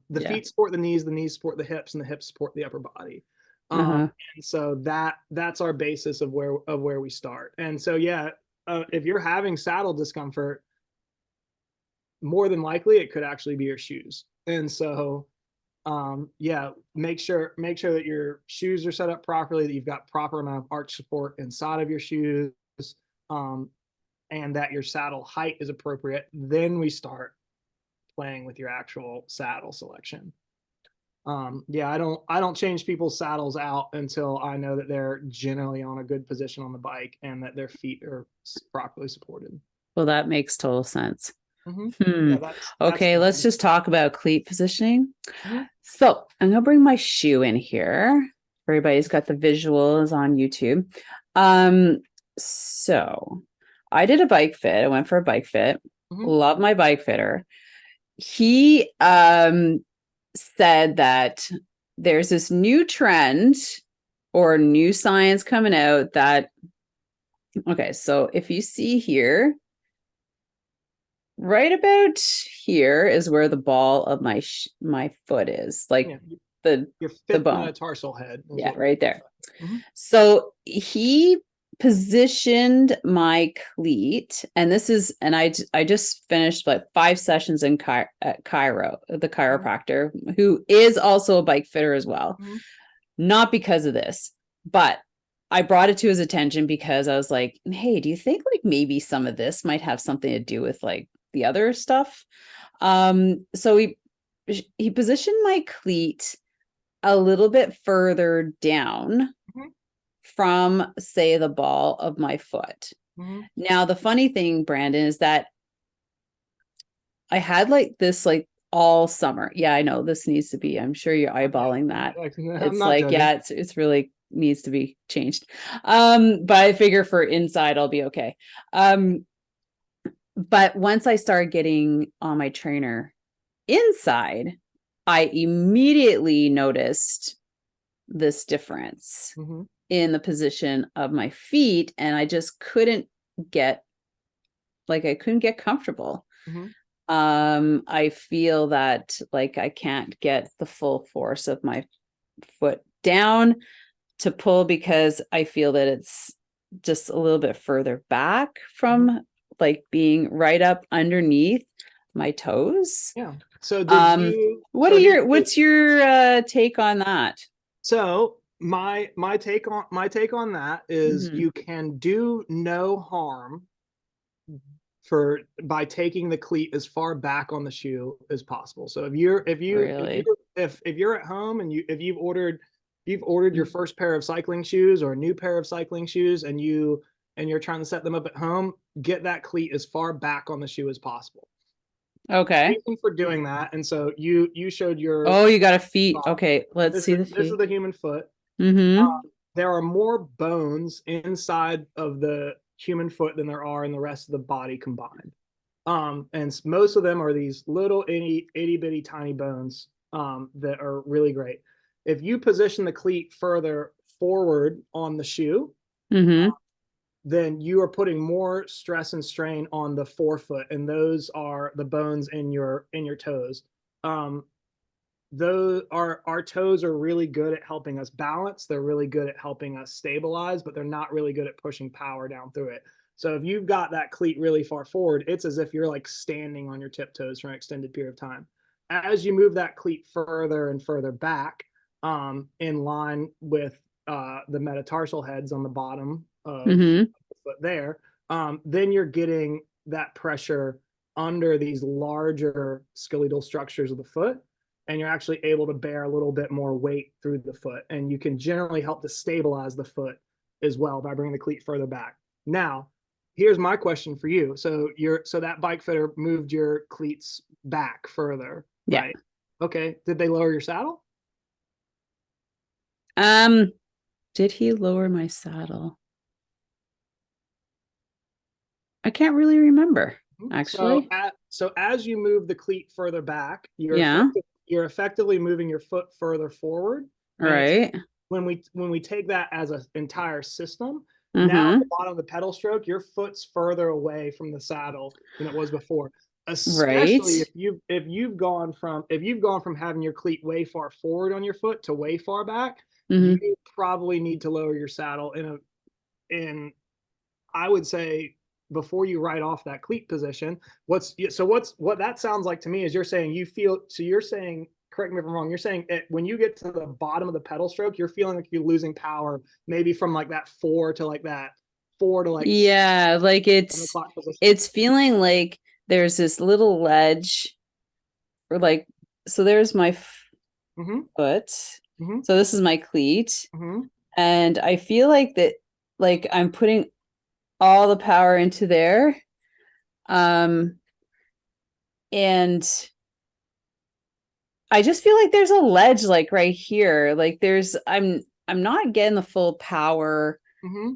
The Yeah. feet support the knees support the hips, and the hips support the upper body. Uh-huh. And so that's our basis of where we start. And so yeah, if you're having saddle discomfort, more than likely it could actually be your shoes. And so yeah, make sure that your shoes are set up properly, that you've got proper amount of arch support inside of your shoes, um, and that your saddle height is appropriate. Then we start playing with your actual saddle selection. Yeah, I don't change people's saddles out until I know that they're generally on a good position on the bike and that their feet are properly supported. Well, that makes total sense. Mm-hmm. Hmm. Yeah, that's Okay, the let's base. just talk about cleat positioning. Mm-hmm. So I'm gonna bring my shoe in here. Everybody's got the visuals on YouTube. So I did a bike fit. I went for a bike fit. Mm-hmm. Love my bike fitter. He said that there's this new trend or new science coming out that, okay, so if you see here, right about here is where the ball of my foot is, like Yeah, the your the fifth bone. metatarsal head is Yeah, what we right call there. that. Mm-hmm. So he positioned my cleat, and this is, and I just finished like 5 sessions in at Cairo, the chiropractor, who is also a bike fitter as well. Mm-hmm. Not because of this, but I brought it to his attention because I was like, hey, do you think like maybe some of this might have something to do with like the other stuff? So he positioned my cleat a little bit further down Mm-hmm. from, say, the ball of my foot. Mm-hmm. Now, the funny thing, Brandon, is that I had like this like all summer. Yeah, I know this needs to be, I'm sure you're eyeballing that. I'm It's not like, judging. yeah, it's really needs to be changed. But I figure for inside I'll be okay. But once I started getting on my trainer inside, I immediately noticed this difference Mm-hmm. in the position of my feet, and I just couldn't get, like, I couldn't get comfortable. Mm-hmm. I feel that like I can't get the full force of my foot down to pull because I feel that it's just a little bit further back Mm-hmm. from like being right up underneath my toes. Yeah. So did you? What are So your, what's your take on that? So my take on that is Mhm. you can do no harm for by taking the cleat as far back on the shoe as possible. So Really? if you're at home and you've ordered your first pair of cycling shoes or a new pair of cycling shoes, and you're trying to set them up at home, get that cleat as far back on the shoe as possible. Okay. Reason for doing that, and so you showed your Oh, you got a feet. Okay, let's this see is the this is feet. the human foot. Mm-hmm. There are more bones inside of the human foot than there are in the rest of the body combined. And most of them are these little itty bitty tiny bones that are really great. If you position the cleat further forward on the shoe, Mm-hmm. then you are putting more stress and strain on the forefoot, and those are the bones in your toes. Those are Our toes are really good at helping us balance. They're really good at helping us stabilize, but they're not really good at pushing power down through it. So if you've got that cleat really far forward, it's as if you're like standing on your tiptoes for an extended period of time. As you move that cleat further and further back, in line with the metatarsal heads on the bottom of Mm-hmm. the foot there, then you're getting that pressure under these larger skeletal structures of the foot, and you're actually able to bear a little bit more weight through the foot, and you can generally help to stabilize the foot as well by bringing the cleat further back. Now, here's my question for you. So that bike fitter moved your cleats back further, Yeah. right? Okay. Did they lower your saddle? Did he lower my saddle? I can't really remember, actually. So as you move the cleat further back, Yeah. you're effectively moving your foot further forward, All and it's right. when we take that as an entire system, now at Mm-hmm. the bottom of the pedal stroke, your foot's further away from the saddle than it was before. Right. Especially if you've gone from having your cleat way far forward on your foot to way far back, you Mm-hmm. probably need to lower your saddle in I would say before you ride off that cleat position. What that sounds like to me is you're saying, correct me if I'm wrong, you're saying when you get to the bottom of the pedal stroke, you're feeling like you're losing power, maybe from like that four to like Yeah, like 7 o'clock position. it's feeling like there's this little ledge, or like, so there's my Mm-hmm. foot. Mm-hmm. So this is my cleat. Mm-hmm. And I feel like that, like I'm putting all the power into there. Um, and I just feel like there's a ledge like right here. Like I'm not getting the full power Mm-hmm.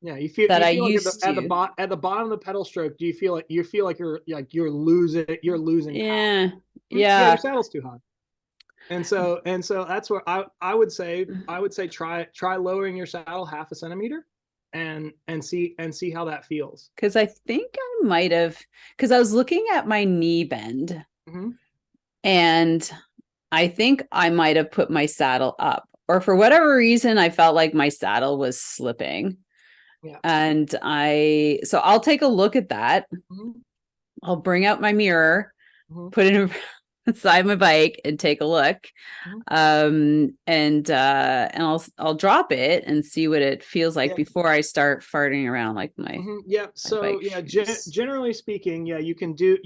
Yeah, that you I feel like used to. at the bottom of the pedal stroke, do you feel like you're losing power? Yeah. Yeah, your Yeah. saddle's too high. And so that's where I would say try lowering your saddle half a centimeter, and see how that feels. Because I think I might have, because I was looking at my knee bend, Mm-hmm. and I think I might have put my saddle up, or for whatever reason, I felt like my saddle was slipping. Yeah. And so I'll take a look at that. Mm-hmm. I'll bring out my mirror, Mm-hmm. put it inside my bike and take a look. Mm-hmm. And I'll drop it and see what it feels like Yeah. before I start farting around like Mm-hmm. Yeah. my So bike yeah, shoes. generally speaking, yeah, you can do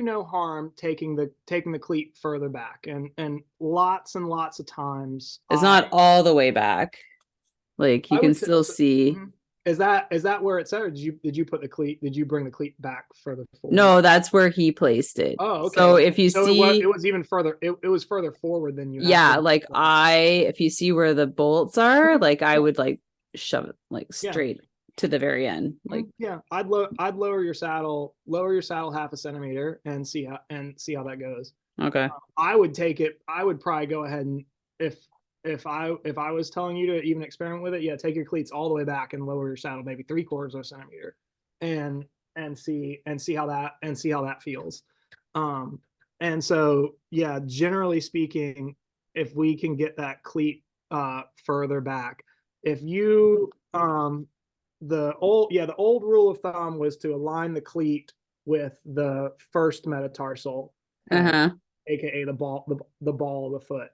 no harm taking the cleat further back, and lots of times It's not all the way back. Like you I can would say still so. see. Mhm. Is that where it's at, or did you bring the cleat back further forward? No, that's where he placed it. Oh, So okay. if you So it see, was even further. It was further forward than you had yeah, than like before. if you see where the bolts are, Mhm. like I Yeah, would like shove it like yeah, straight to the very end. Like, yeah. I'd lower your saddle half a centimeter, and see how that goes. okay. I would probably go ahead and if if I was telling you to even experiment with it, yeah, take your cleats all the way back and lower your saddle maybe 3/4 of a centimeter, and see how that feels. Um, and so yeah, generally speaking, if we can get that cleat further back, if you the old rule of thumb was to align the cleat with the first metatarsal head, Uh-huh. aka the ball of the foot.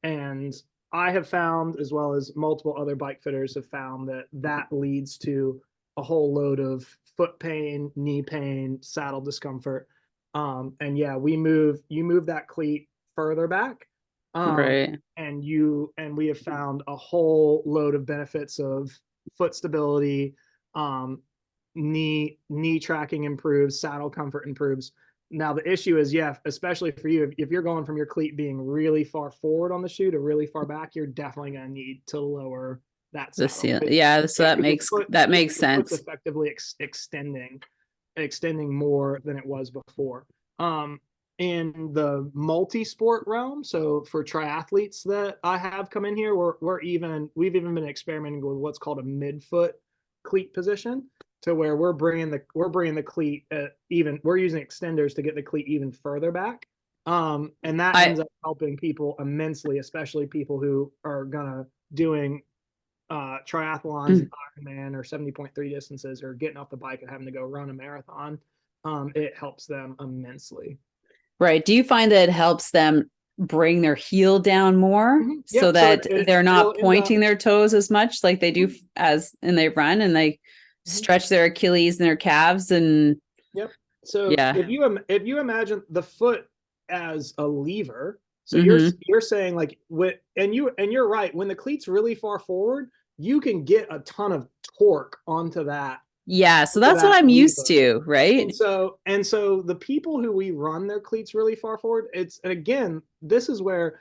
And I have found, as well as multiple other bike fitters have found, that leads to a whole load of foot pain, knee pain, saddle discomfort. And yeah, you move that cleat further back. Um, Right. and we have found a whole load of benefits of foot stability, um, knee tracking improves, saddle comfort improves. Now the issue is, yeah, especially for you, if you're going from your cleat being really far forward on the shoe to really far back, you're definitely going to need to lower that The saddle. seal. Yeah, so Yeah, because that makes your foot's sense. effectively extending more than it was before. Um, in the multi-sport realm. So for triathletes that I have come in here, we've even been experimenting with what's called a midfoot cleat position, to where we're bringing the cleat even we're using extenders to get the cleat even further back. And that I ends up helping people immensely, especially people who are gonna doing triathlons and Ironman or 70.3 distances, or getting off the bike and having to go run a marathon. It helps them immensely. right. Do you find that it helps them bring their heel down more so Yep. So that they're it'll not end up. pointing their toes as much like they do Mhm, as and they run and they mhm. stretch their Achilles and their calves and Yep. So yeah. if you imagine the foot as a lever, so you're Hmm. you're saying like you're right, when the cleat's really far forward, you can get a ton of torque Yeah, so onto that's what that I'm used lever. to, And right? so the people who we run their cleats really far forward, and again, this is where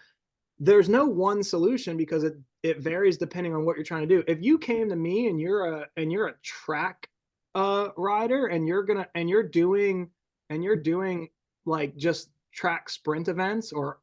there's no one solution, because it varies depending on what you're trying to do. If you came to me and you're a track rider, and you're doing like just track sprint events or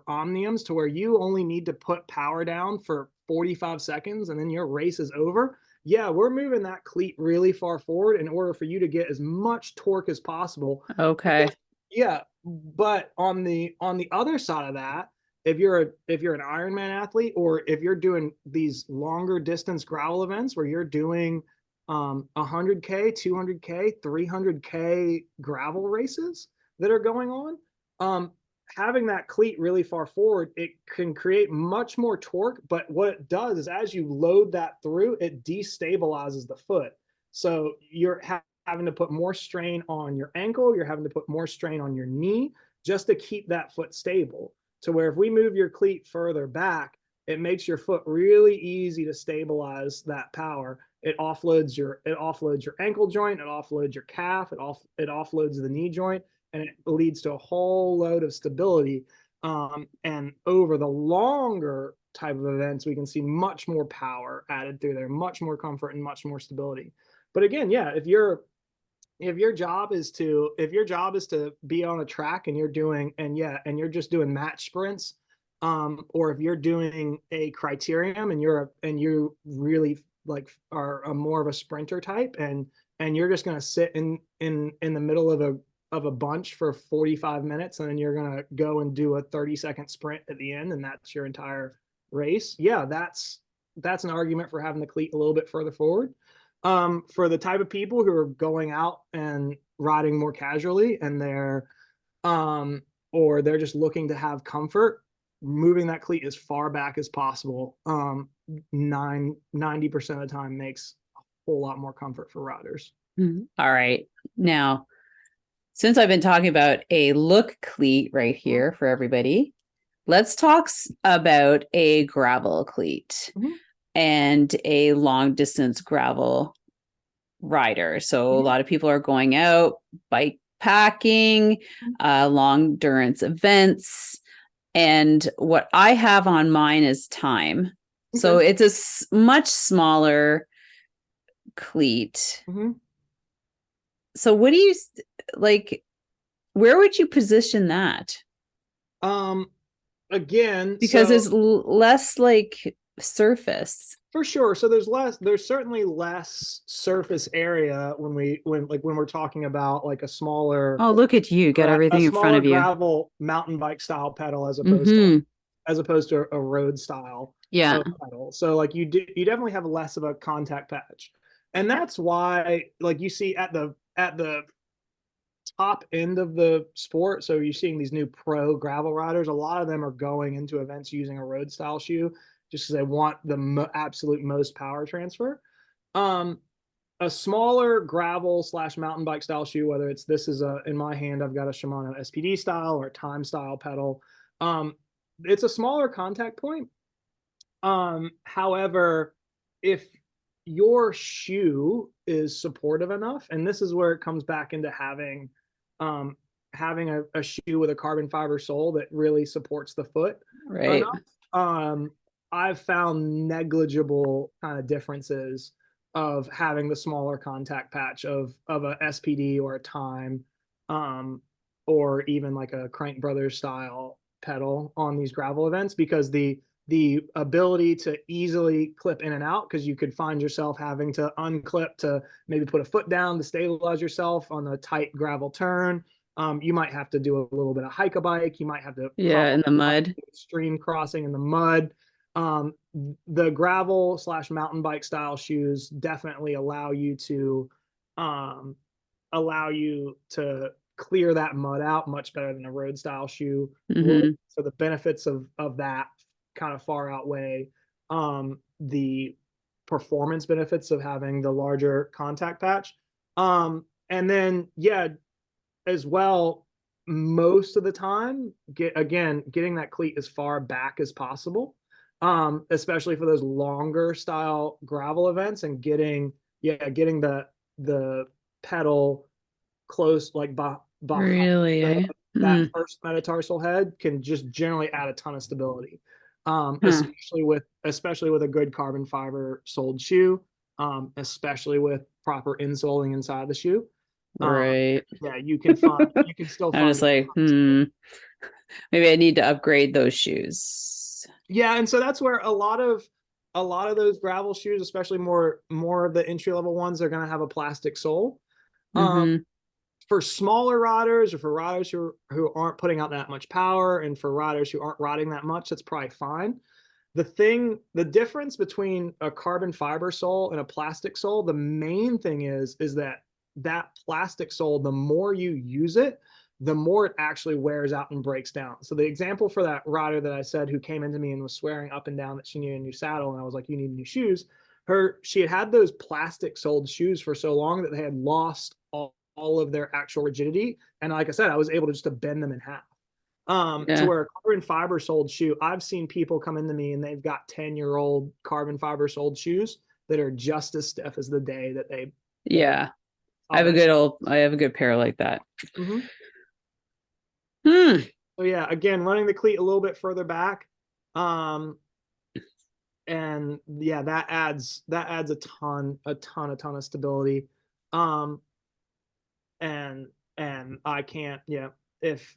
omniums, to where you only need to put power down for 45 seconds and then your race is over, yeah, we're moving that cleat really far forward in order for you to get as much torque as possible. Okay. Because, yeah, but on the other side of that, if you're an Ironman athlete, or if you're doing these longer distance gravel events where you're doing 100K, 200K, 300K gravel races that are going on, having that cleat really far forward, it can create much more torque. But what it does is, as you load that through, it destabilizes the foot. So you're having to put more strain on your ankle, you're having to put more strain on your knee, just to keep that foot stable. To where if we move your cleat further back, it makes your foot really easy to stabilize that power. It offloads your ankle joint, it offloads your calf, it offloads the knee joint, and it leads to a whole load of stability. And over the longer type of events, we can see much more power added through there, much more comfort and much more stability. But again, yeah, if your job is to be on a track, and you're just doing match sprints, or if you're doing a criterium, and you really like are a more of a sprinter type, and you're just going to sit in the middle of a bunch for 45 minutes, and then you're going to go and do a 30-second sprint at the end, and that's your entire race, yeah, that's an argument for having the cleat a little bit further forward. For the type of people who are going out and riding more casually, and um, they're just looking to have comfort, moving that cleat as far back as possible, 90% of the time makes a whole lot more comfort for riders. All right. Now, since I've been talking about a look cleat right here for everybody, let's talk about a gravel cleat Mhm. and a long distance gravel rider. So a Mhm. lot of people are going out bike packing, long endurance events. And what I have on mine is time. So Okay. it's a much smaller cleat. Mhm. So what do you like? Where would you position that? Um, Again, Because so there's less like surface. for sure. So there's certainly less surface area when we're talking about like Oh, look at you, got a everything in front smaller of you. gravel mountain bike style pedal, Mm-hmm. as opposed to a road style Yeah. of pedal. So like you definitely have less of a contact patch. And that's why, like, you see at the top end of the sport, so you're seeing these new pro gravel riders, a lot of them are going into events using a road style shoe, just because they want the absolute most power transfer. Um, a smaller gravel slash mountain bike style shoe, whether it's this is a in my hand, I've got a Shimano SPD style or a time style pedal. Um, it's a smaller contact point. However, if your shoe is supportive enough, and this is where it comes back into um, having a shoe with a carbon fiber sole that really supports the foot Right. enough, I've found negligible kind of differences of having the smaller contact patch of a SPD or a time. Um, or even like a Crank Brothers style pedal on these gravel events, because the ability to easily clip in and out, because you could find yourself having to unclip to maybe put a foot down to stabilize yourself on a tight gravel turn. You might have to do a little bit of hike a bike. You might have to Yeah, in the mud. stream crossing in the mud. Um, the gravel slash mountain bike style shoes definitely um, allow you to clear that mud out much better than a road style shoe would. Hmm. So the benefits of that kind of far outweigh the performance benefits of having the larger contact patch. And then yeah, as well, most of the time, getting that cleat as far back as possible, especially for those longer style gravel events, and getting the pedal close, like behind Really, the, eh? that Mm. first metatarsal head, can just generally add a ton of stability, Huh. especially with a good carbon fiber soled shoe, especially with proper insoling inside the shoe. Um, Right. yeah, you can still I'm find just a like, ton of stability. maybe I need to upgrade those shoes. Yeah, and so that's where a lot of those gravel shoes, especially more of the entry level ones, are going to have a plastic sole. Um, Hmm. for smaller riders, or for riders who aren't putting out that much power, and for riders who aren't riding that much, that's probably fine. The difference between a carbon fiber sole and a plastic sole, the main thing is that plastic sole, the more you use it, the more it actually wears out and breaks down. So the example for that rider that I said, who came into me and was swearing up and down that she needed a new saddle, and I was like, you need new shoes. She had those plastic soled shoes for so long that they had lost all of their actual rigidity. And like I said, I was able to just to bend them in half. To Yeah. where a carbon fiber soled shoe, I've seen people come into me and they've got 10-year-old carbon fiber soled shoes that are just as stiff as the day that they Yeah. saw that shoe. I have a good pair like that. Mm-hmm. Hmm. So yeah, again, running the cleat a little bit further back, um, and yeah, that adds a ton of stability. Um, and I can't, yeah, if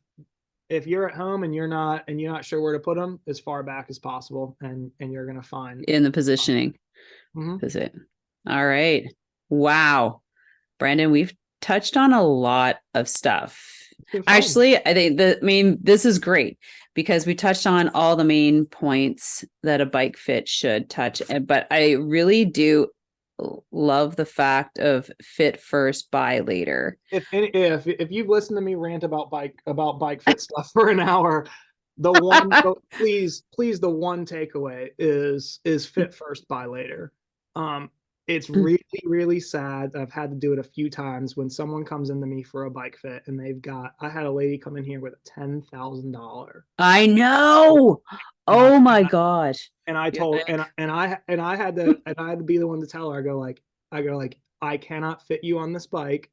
you're at home and you're not sure where to put them, as far back as possible, and you're gonna find. In the positioning. Mhm. Is it? All right. Wow. Brandon, we've touched on a lot of stuff. It's been fun. Actually, this is great because we touched on all the main points that a bike fit should touch. But I really do love the fact of fit first, buy later. If you've listened to me rant about bike fit stuff for an hour, please, the one takeaway is fit first, buy later. Um, it's really, really sad. I've had to do it a few times when someone comes into me for a bike fit and I had a lady come in here with a $10,000. I know. And I Oh my gosh. and I Yeah. told and I had to be the one to tell her. I go like I cannot fit you on this bike.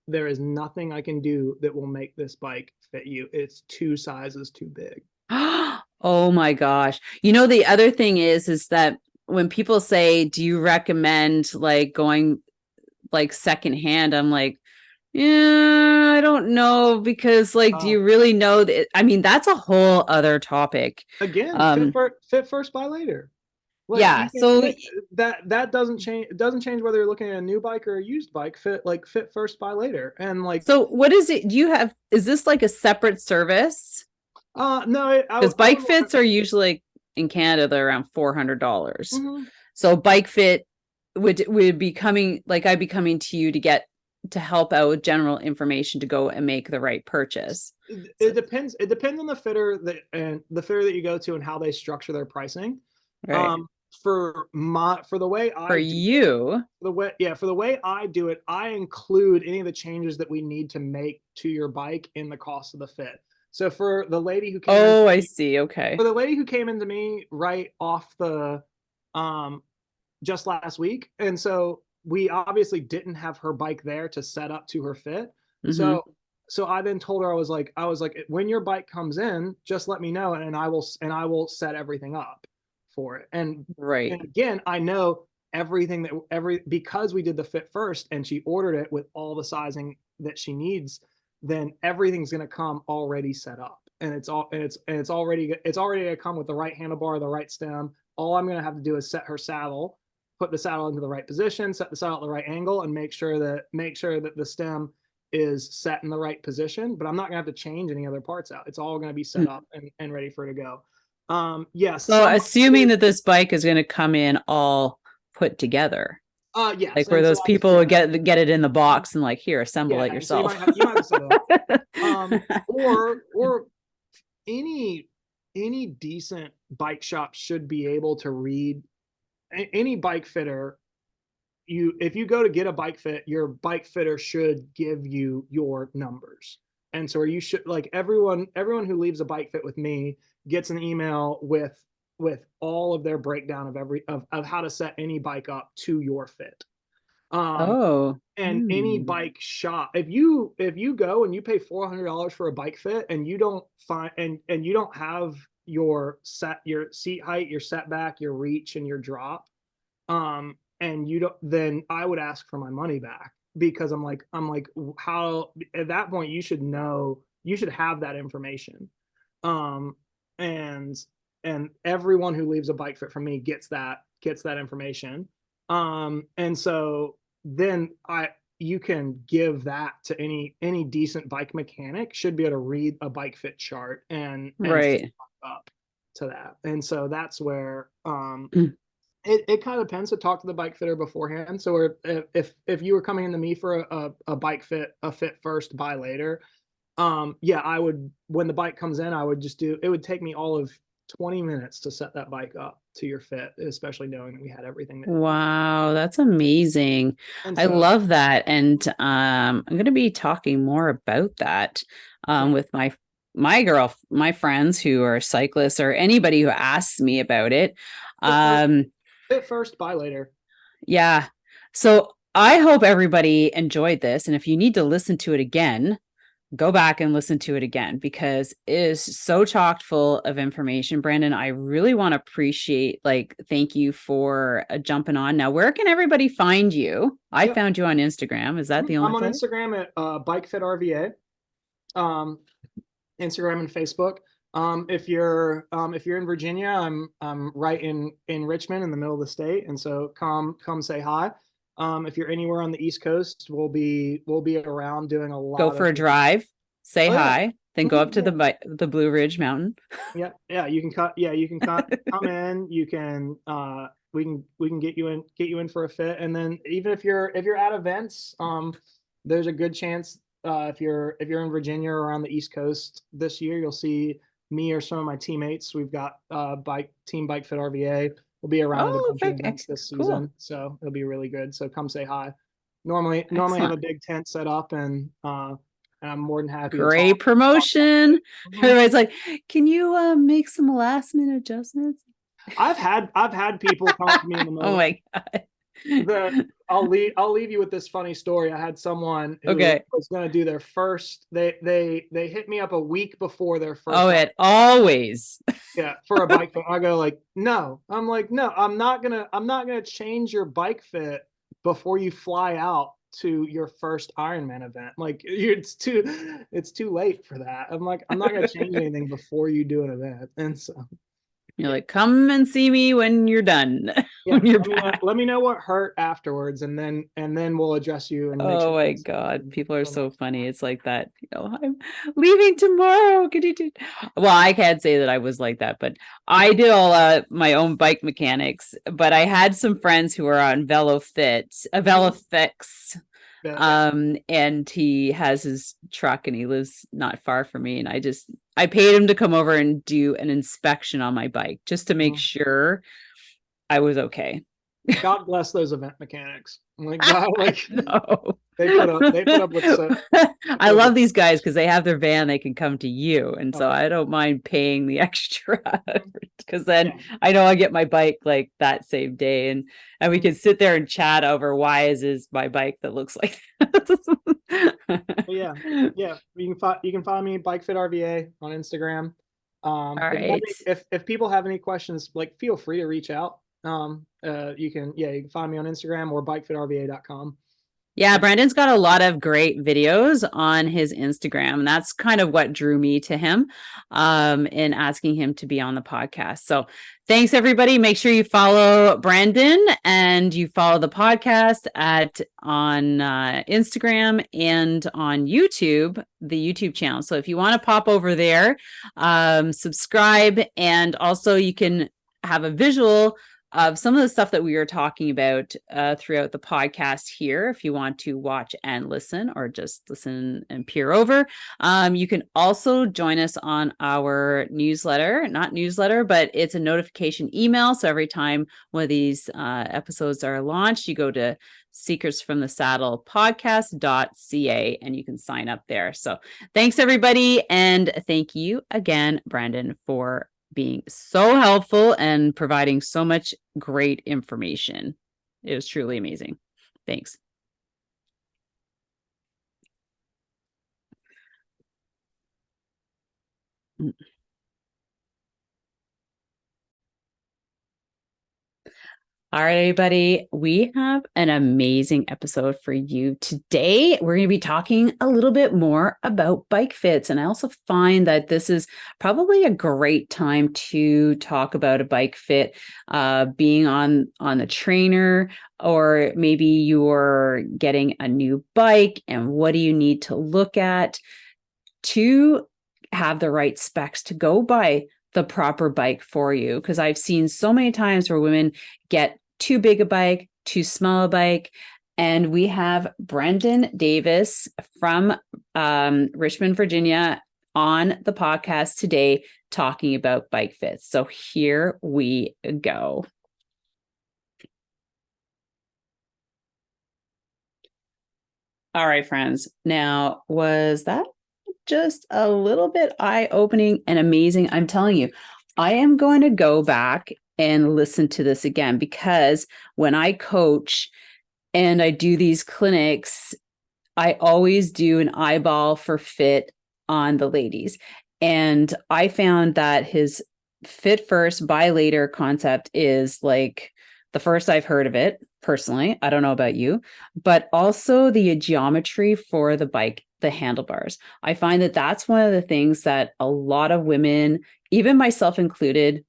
There is nothing I can do that will make this bike fit you. It's two sizes too big. Oh my gosh. The other thing is that when people say, do you recommend like going like secondhand? I'm like, yeah, I don't know because like, do Uh, you really know that? I mean, that's a whole other topic. Again, Um, fit first, buy later. Like yeah. you can So, that doesn't change. It doesn't change whether you're looking at a new bike or a used bike. Fit first, buy later. And like, so what is it? Is this like a separate service? no, Because I bike would. fits are usually in Canada, they're around $400. Mhm. So bike fit would be coming, like I'd be coming to you to help out with general information to go and make the right purchase. it, So, it depends. It depends on the fitter that you go to and how they structure their pricing. right. Um, for the way For I do you, for the way I do it, I include any of the changes that we need to make to your bike in the cost of the fit. So for the lady who came in oh, I see. for Okay. the lady who came into me right off the um just last week, and so we obviously didn't have her bike there to set up to her fit. Mm-hmm. So I then told her, I was like, when your bike comes in, just let me know, and I will set everything up for it. And Right. again, I know everything because we did the fit first, and she ordered it with all the sizing that she needs. then everything's going to come already set up, and it's already going to come with the right handlebar, the right stem. All I'm going to have to do is set her saddle, put the saddle into the right position, set the saddle at the right angle, and make sure that the stem is set in the right position. But I'm not going to have to change any other parts out. It's all going to be set up and ready for it to go. Yes. So assuming that this bike is going to come in all put together. Yes. Like where and those so people would get it in the box and like, here, assemble it so yourself. you might have set it up. Or any decent bike shop should be able to read any bike fitter. If you go to get a bike fit, your bike fitter should give you your numbers. And so you should, like, everyone who leaves a bike fit with me gets an email with all of their breakdown of how to set any bike up to your fit. And any bike shop, if you go and you pay $400 for a bike fit and you don't find and you don't have your seat height, your setback, your reach, and your drop, and you don't, then I would ask for my money back, because I'm like, how, at that point you should have that information. And everyone who leaves a bike fit from me gets that information. And so then you can give that to any decent bike mechanic, should be able to read a bike fit chart and right up to that. And so that's where it kind of depends to talk to the bike fitter beforehand. So if you were coming into me for a bike fit, a fit first, buy later, I would, when the bike comes in, I would just it would take me all of 20 minutes to set that bike up to your fit, especially knowing that we had everything. Wow, that's amazing. I love that. And I'm going to be talking more about that with my friends who are cyclists, or anybody who asks me about it. Fit first, buy later. Yeah. So I hope everybody enjoyed this. And if you need to listen to it again, go back and listen to it again, because it is so chock full of information. Brandon, I really want to thank you for jumping on. Now, where can everybody find you? I found you on Instagram. Is that the only place? I'm on Instagram at BikefitRVA, Instagram and Facebook. If you're in Virginia, I'm right in Richmond, in the middle of the state, and so come say hi. If you're anywhere on the East Coast, we'll be around doing a lot. Go for a drive, say hi, then go up to the Blue Ridge Mountain. Yeah, you can come in. You can we can get you in for a fit, and then even if you're at events, there's a good chance if you're in Virginia or around the East Coast this year, you'll see me or some of my teammates. We've got Team BikefitRVA. We'll be around at a bunch of events this season, so it'll be really good. So come say hi. Normally have a big tent set up, and I'm more than happy. Great promotion. Everybody's like, can you make some last minute adjustments? I've had people come up to me in the middle. Oh my God. I'll leave you with this funny story. I had someone who was going to do their first. They hit me up a week before their first. Oh, it always. Yeah, for a bike fit. I go like, no. I'm like, no, I'm not gonna change your bike fit before you fly out to your first Ironman event. Like, it's too late for that. I'm like, I'm not gonna change anything before you do an event. And so you're like, come and see me when you're done. Yeah, when you're let me know what hurt afterwards, and then we'll address you. And oh my God, people are so funny. It's like that. I'm leaving tomorrow. Could you do? Well, I can't say that I was like that, but I did all my own bike mechanics. But I had some friends who were on VeloFix. And he has his truck and he lives not far from me, and I paid him to come over and do an inspection on my bike just to make sure I was okay. God bless those event mechanics. Like, God, no. they put up with I love these guys because they have their van, they can come to you, and so I don't mind paying the extra, because then I know I get my bike like that same day, and we can sit there and chat over why is my bike that looks like yeah you can find me BikefitRVA on Instagram. All right. If people have any questions, like, feel free to reach out. You can find me on Instagram or bikefitrva.com. Yeah, Brandon's got a lot of great videos on his Instagram. And that's kind of what drew me to him in asking him to be on the podcast. So thanks, everybody. Make sure you follow Brandon and you follow the podcast on Instagram and on YouTube, the YouTube channel. So if you want to pop over there, subscribe, and also you can have a visual of some of the stuff that we were talking about throughout the podcast here. If you want to watch and listen, or just listen and peer over, you can also join us on our newsletter, not newsletter, but it's a notification email. So every time one of these episodes are launched, you go to seekersfromthesaddlepodcast.ca and you can sign up there. So thanks, everybody. And thank you again, Brandon, for being so helpful and providing so much great information. It was truly amazing. Thanks. All right, everybody, we have an amazing episode for you today. We're going to be talking a little bit more about bike fits. And I also find that this is probably a great time to talk about a bike fit, being on the trainer, or maybe you're getting a new bike and what do you need to look at to have the right specs to go buy the proper bike for you. Because I've seen so many times where women get too big a bike, too small a bike. And we have Brendan Davis from Richmond, Virginia on the podcast today talking about bike fits. So here we go. All right, friends. Now, was that just a little bit eye-opening and amazing? I'm telling you, I am going to go back and listen to this again, because when I coach and I do these clinics, I always do an eyeball for fit on the ladies. And I found that his fit first, buy later concept is like the first I've heard of it personally. I don't know about you, but also the geometry for the bike, the handlebars. I find that that's one of the things that a lot of women, even myself included,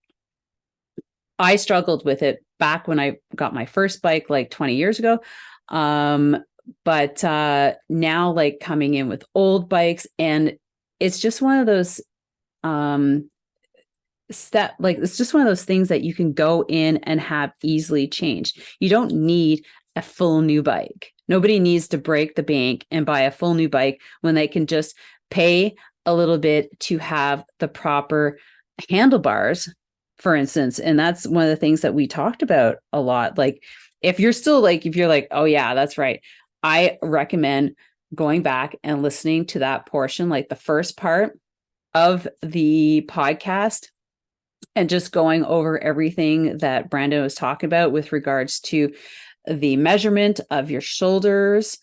I struggled with it back when I got my first bike like 20 years ago. But now, like, coming in with old bikes, and it's just one of those it's just one of those things that you can go in and have easily changed. You don't need a full new bike. Nobody needs to break the bank and buy a full new bike when they can just pay a little bit to have the proper handlebars, for instance. And that's one of the things that we talked about a lot. Like, if you're like, oh yeah, that's right, I recommend going back and listening to that portion, like the first part of the podcast, and just going over everything that Brandon was talking about with regards to the measurement of your shoulders,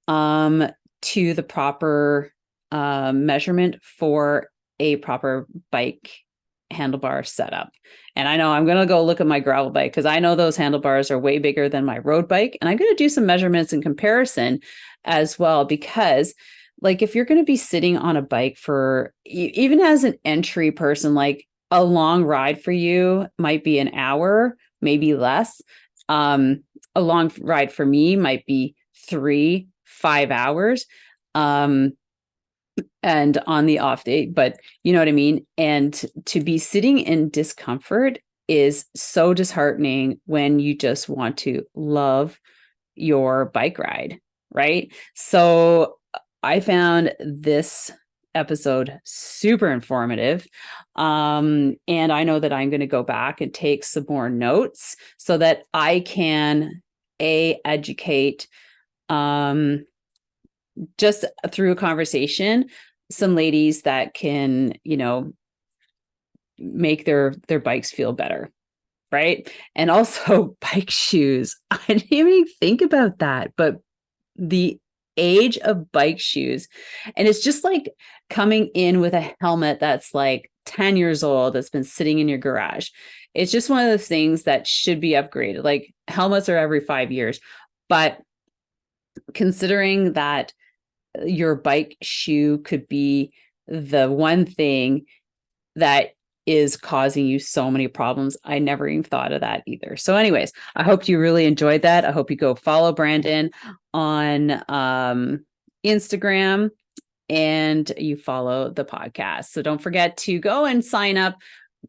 to the proper measurement for a proper bike handlebar setup. And I know I'm going to go look at my gravel bike, because I know those handlebars are way bigger than my road bike. And I'm going to do some measurements in comparison as well, because like, if you're going to be sitting on a bike for, even as an entry person, like, a long ride for you might be an hour, maybe less. A long ride for me might be 3-5 hours. And on the off day, but you know what I mean? And to be sitting in discomfort is so disheartening when you just want to love your bike ride, right? So I found this episode super informative. And I know that I'm going to go back and take some more notes so that I can educate, just through a conversation, some ladies that can, make their bikes feel better. Right. And also bike shoes. I didn't even think about that, but the age of bike shoes, and it's just like coming in with a helmet that's like 10 years old, that's been sitting in your garage. It's just one of those things that should be upgraded. Like, helmets are every 5 years, but considering that your bike shoe could be the one thing that is causing you so many problems. I never even thought of that either. So anyways, I hope you really enjoyed that. I hope you go follow Brandon on Instagram and you follow the podcast. So don't forget to go and sign up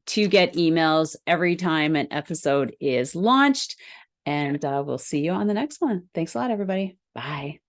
to get emails every time an episode is launched. And we'll see you on the next one. Thanks a lot, everybody. Bye.